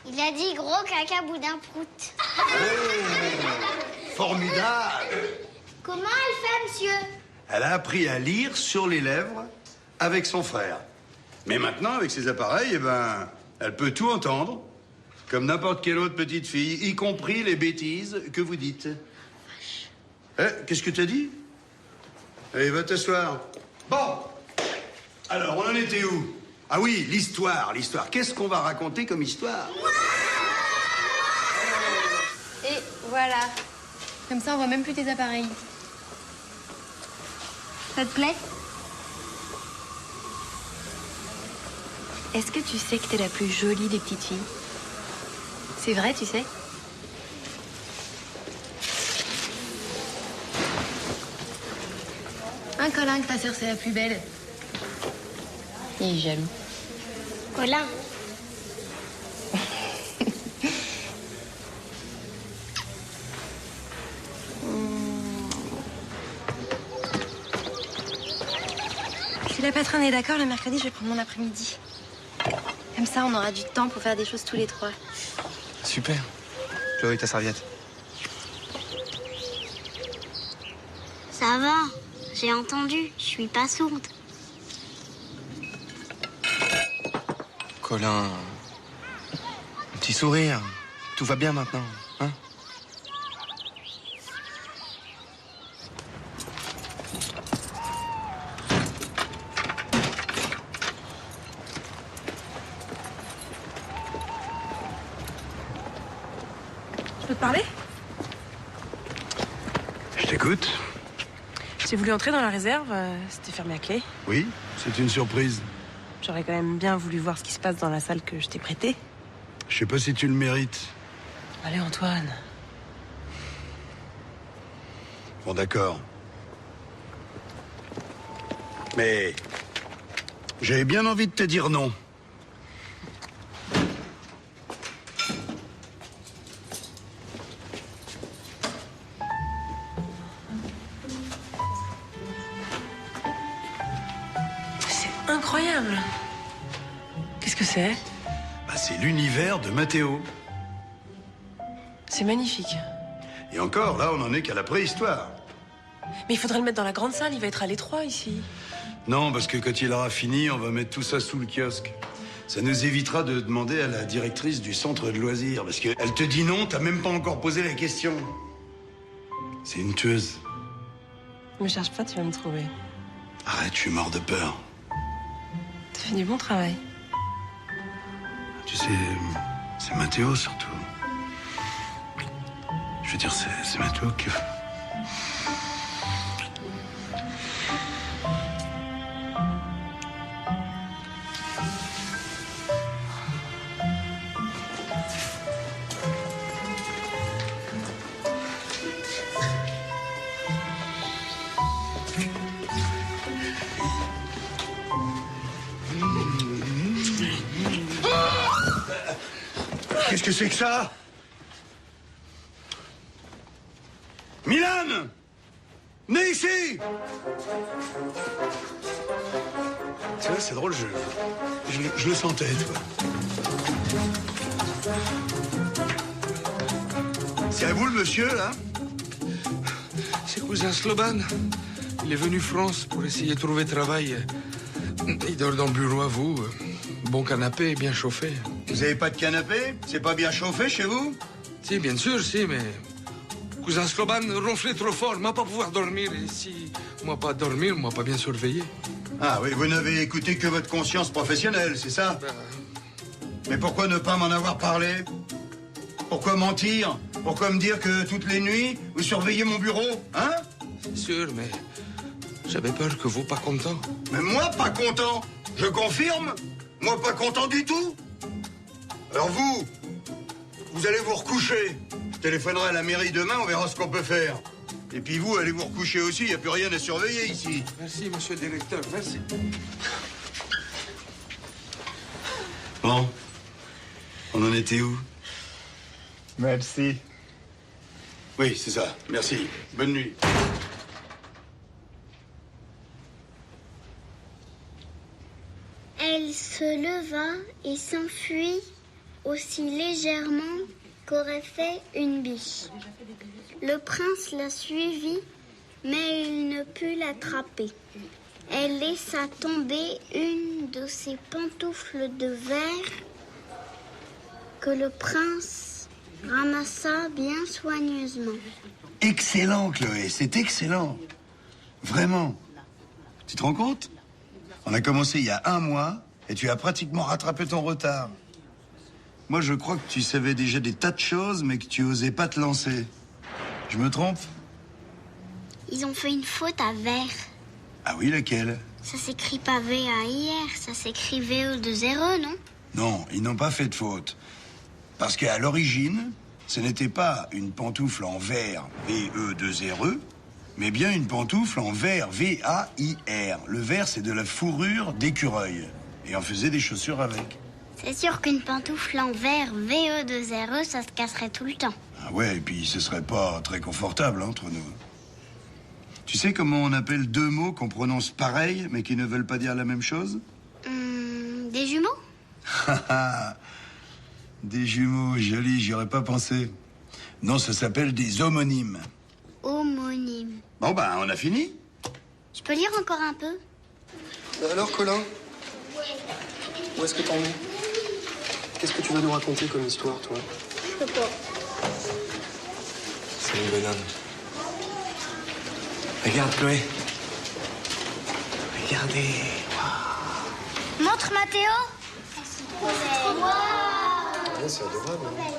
S3: Il a dit gros caca boudin prout.
S1: Formidable.
S3: Comment elle fait, monsieur?
S1: Elle a appris à lire sur les lèvres avec son frère. Mais maintenant, avec ses appareils, eh ben, elle peut tout entendre, comme n'importe quelle autre petite fille, y compris les bêtises que vous dites. Qu'est-ce que t'as dit? Allez, va t'asseoir. Bon. Alors, on en était où? Ah oui, l'histoire. Qu'est-ce qu'on va raconter comme histoire?
S2: Et voilà. Comme ça, on voit même plus tes appareils. Ça te plaît? Est-ce que tu sais que t'es la plus jolie des petites filles? C'est vrai, tu sais? Un Colin, que ta sœur, c'est la plus belle. Il est jaloux.
S3: Colin.
S2: Si la patronne est d'accord, le mercredi, je vais prendre mon après-midi. Comme ça, on aura du temps pour faire des choses tous les trois.
S4: Super. Chloé, ta serviette.
S3: Ça va, j'ai entendu, je suis pas sourde.
S4: Colin, un petit sourire. Tout va bien maintenant, hein?
S8: Je peux te parler?
S1: Je t'écoute.
S8: J'ai voulu entrer dans la réserve, c'était fermé à clé.
S1: Oui, c'est une surprise.
S8: J'aurais quand même bien voulu voir ce qui se passe dans la salle que je t'ai prêtée.
S1: Je sais pas si tu le mérites.
S8: Allez, Antoine.
S1: Bon, d'accord. Mais j'avais bien envie de te dire non.
S8: C'est incroyable. Qu'est-ce que c'est?
S1: Bah, c'est l'univers de Mathéo.
S8: C'est magnifique.
S1: Et encore, là, on en est qu'à la préhistoire.
S8: Mais il faudrait le mettre dans la grande salle, il va être à l'étroit ici.
S1: Non, parce que quand il aura fini, on va mettre tout ça sous le kiosque. Ça nous évitera de demander à la directrice du centre de loisirs, parce qu'elle te dit non, t'as même pas encore posé la question. C'est une tueuse.
S8: Me cherche pas, tu vas me trouver.
S1: Arrête, je suis mort de peur.
S8: T'as fait du bon travail.
S1: Tu sais, c'est Mathéo surtout. Je veux dire, c'est Mathéo qui... Qu'est-ce que c'est que ça? Milan! Venez ici! Tu vois, c'est drôle, je le sentais, tu vois. C'est à vous, le monsieur, là?
S17: C'est cousin Sloban. Il est venu France pour essayer de trouver travail. Il dort dans le bureau à vous. Bon canapé, bien chauffé.
S1: Vous avez pas de canapé? C'est pas bien chauffé chez vous?
S17: Si, bien sûr, si, mais... Cousin Sloban ronflait trop fort, m'a pas pouvoir dormir. Et si moi pas dormir, moi pas bien surveiller.
S1: Ah oui, vous n'avez écouté que votre conscience professionnelle, c'est ça? Mais pourquoi ne pas m'en avoir parlé? Pourquoi mentir? Pourquoi me dire que toutes les nuits, vous surveillez mon bureau? Hein?
S17: C'est sûr, mais j'avais peur que vous pas content.
S1: Mais moi, pas content? Je confirme? Moi, pas content du tout? Alors vous allez vous recoucher. Je téléphonerai à la mairie demain, on verra ce qu'on peut faire. Et puis vous, allez vous recoucher aussi, il n'y a plus rien à surveiller ici.
S17: Merci, monsieur le directeur, merci.
S1: Bon, on en était où?
S13: Merci.
S1: Oui, c'est ça, merci. Bonne nuit.
S3: Elle se leva et s'enfuit aussi légèrement qu'aurait fait une biche. Le prince la suivit, mais il ne put l'attraper. Elle laissa tomber une de ses pantoufles de verre que le prince ramassa bien soigneusement.
S1: Excellent, Chloé, c'est excellent. Vraiment. Tu te rends compte? On a commencé il y a 1 mois et tu as pratiquement rattrapé ton retard. Moi, je crois que tu savais déjà des tas de choses, mais que tu osais pas te lancer. Je me trompe?
S3: Ils ont fait une faute à verre.
S1: Ah oui, laquelle?
S3: Ça s'écrit pas V-A-I-R, ça s'écrit V-E-2-R-E, non?
S1: Non, ils n'ont pas fait de faute. Parce qu'à l'origine, ce n'était pas une pantoufle en verre, V-E-2-R-E, mais bien une pantoufle en verre, V-A-I-R. Le verre, c'est de la fourrure d'écureuil. Et on faisait des chaussures avec.
S3: C'est sûr qu'une pantoufle en verre, V-E-2-R-E, ça se casserait tout le temps.
S1: Ah ouais, et puis ce serait pas très confortable entre nous. Tu sais comment on appelle 2 mots qu'on prononce pareil, mais qui ne veulent pas dire la même chose?
S3: Des jumeaux?
S1: Des jumeaux, joli, j'y aurais pas pensé. Non, ça s'appelle des homonymes.
S3: Homonymes.
S1: Bon, ben, on a fini.
S3: Je peux lire encore un peu?
S7: Alors, Colin, où est-ce que t'en es? Qu'est-ce que tu vas nous raconter comme histoire, toi?
S3: Je peux pas.
S4: C'est une bonne homme. Regarde, Chloé. Regardez.
S3: Montre, Mathéo.
S7: Ouais, c'est adorable. Hein.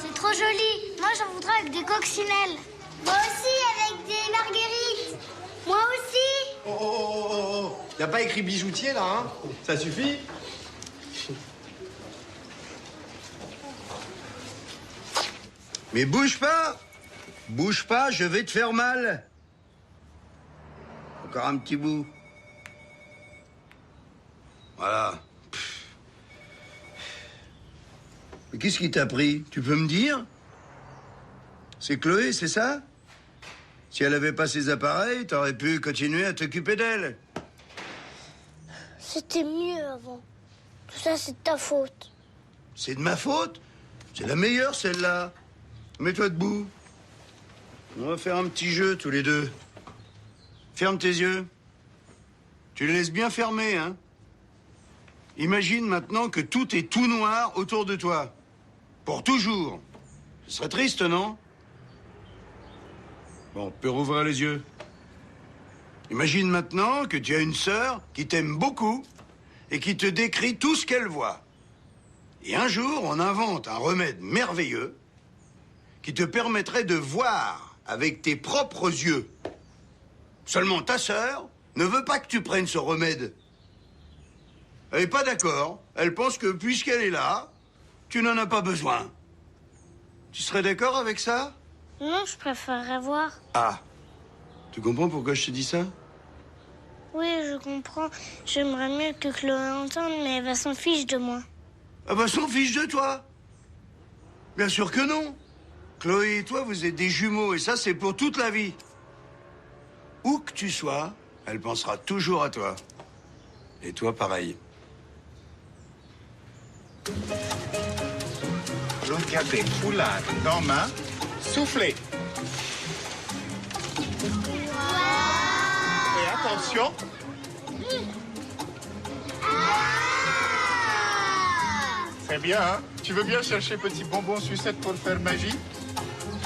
S3: C'est trop joli. Moi, j'en voudrais avec des coccinelles. Moi aussi, avec des marguerites. Moi aussi.
S4: Oh, oh, oh, oh, oh. Y a pas écrit bijoutier, là, hein? Ça suffit?
S1: Mais bouge pas! Bouge pas, je vais te faire mal. Encore un petit bout. Voilà. Mais qu'est-ce qui t'a pris? Tu peux me dire? C'est Chloé, c'est ça? Si elle avait pas ses appareils, t'aurais pu continuer à t'occuper d'elle.
S3: C'était mieux avant. Tout ça, c'est de ta faute.
S1: C'est de ma faute? C'est la meilleure, celle-là. Mets-toi debout. On va faire un petit jeu, tous les deux. Ferme tes yeux. Tu les laisses bien fermés, hein? Imagine maintenant que tout est tout noir autour de toi. Pour toujours. Ce serait triste, non? Bon, tu peux rouvrir les yeux. Imagine maintenant que tu as une sœur qui t'aime beaucoup et qui te décrit tout ce qu'elle voit. Et un jour, on invente un remède merveilleux qui te permettrait de voir avec tes propres yeux. Seulement ta sœur ne veut pas que tu prennes ce remède. Elle n'est pas d'accord. Elle pense que puisqu'elle est là, tu n'en as pas besoin. Tu serais d'accord avec ça?
S3: Non, je préférerais voir.
S1: Ah. Tu comprends pourquoi je te dis ça?
S3: Oui, je comprends. J'aimerais mieux que Chloé entende, mais elle va s'en fiche de moi.
S1: Elle va s'en fiche de toi. Bien sûr que non. Chloé et toi, vous êtes des jumeaux et ça, c'est pour toute la vie. Où que tu sois, elle pensera toujours à toi. Et toi, pareil.
S15: Regardez, foulard dans main, soufflez. Et attention. C'est bien, hein? Tu veux bien chercher petit bonbon sucette pour faire magie?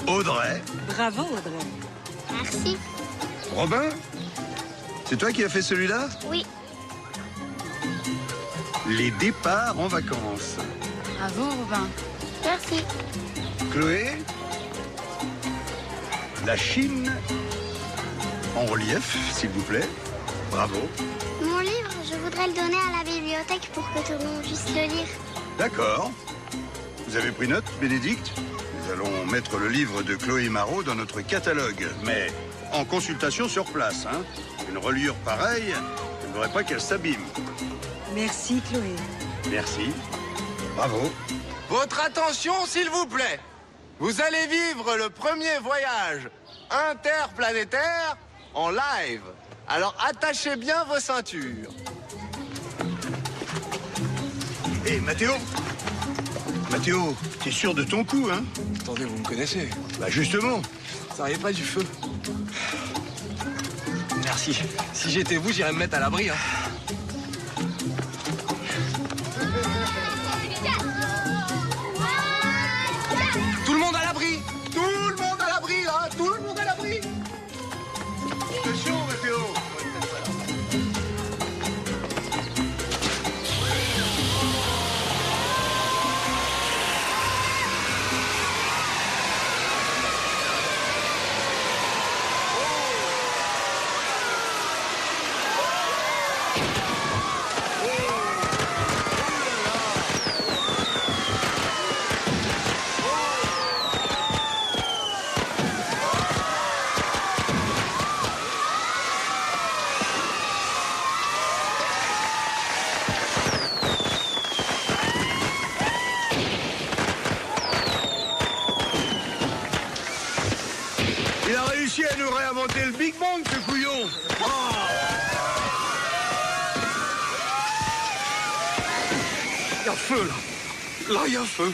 S1: Audrey.
S12: Bravo, Audrey.
S3: Merci.
S1: Robin, c'est toi qui as fait celui-là?
S3: Oui.
S1: Les départs en vacances.
S9: Bravo, Robin.
S3: Merci.
S1: Chloé, la Chine en relief, s'il vous plaît. Bravo.
S3: Mon livre, je voudrais le donner à la bibliothèque pour que tout le monde puisse le lire.
S1: D'accord. Vous avez pris note, Bénédicte? Nous allons mettre le livre de Chloé Marot dans notre catalogue, mais en consultation sur place. Hein. Une reliure pareille, je ne voudrais pas qu'elle s'abîme.
S12: Merci, Chloé.
S1: Merci. Bravo.
S4: Votre attention, s'il vous plaît. Vous allez vivre le premier voyage interplanétaire en live. Alors attachez bien vos ceintures.
S1: Hé, Mathéo! Mathéo, t'es sûr de ton coup, hein?
S4: Attendez, vous me connaissez.
S1: Bah justement.
S4: Ça arrive pas du feu. Merci. Si j'étais vous, j'irais me mettre à l'abri. Hein. Tout le monde à l'abri! Tout le monde à l'abri, là! Tout le monde à l'abri!
S1: Attention, Mathéo! Il a réussi à nous réinventer le Big Bang, ce couillon.
S17: Il y a feu, là. Là, il y a feu.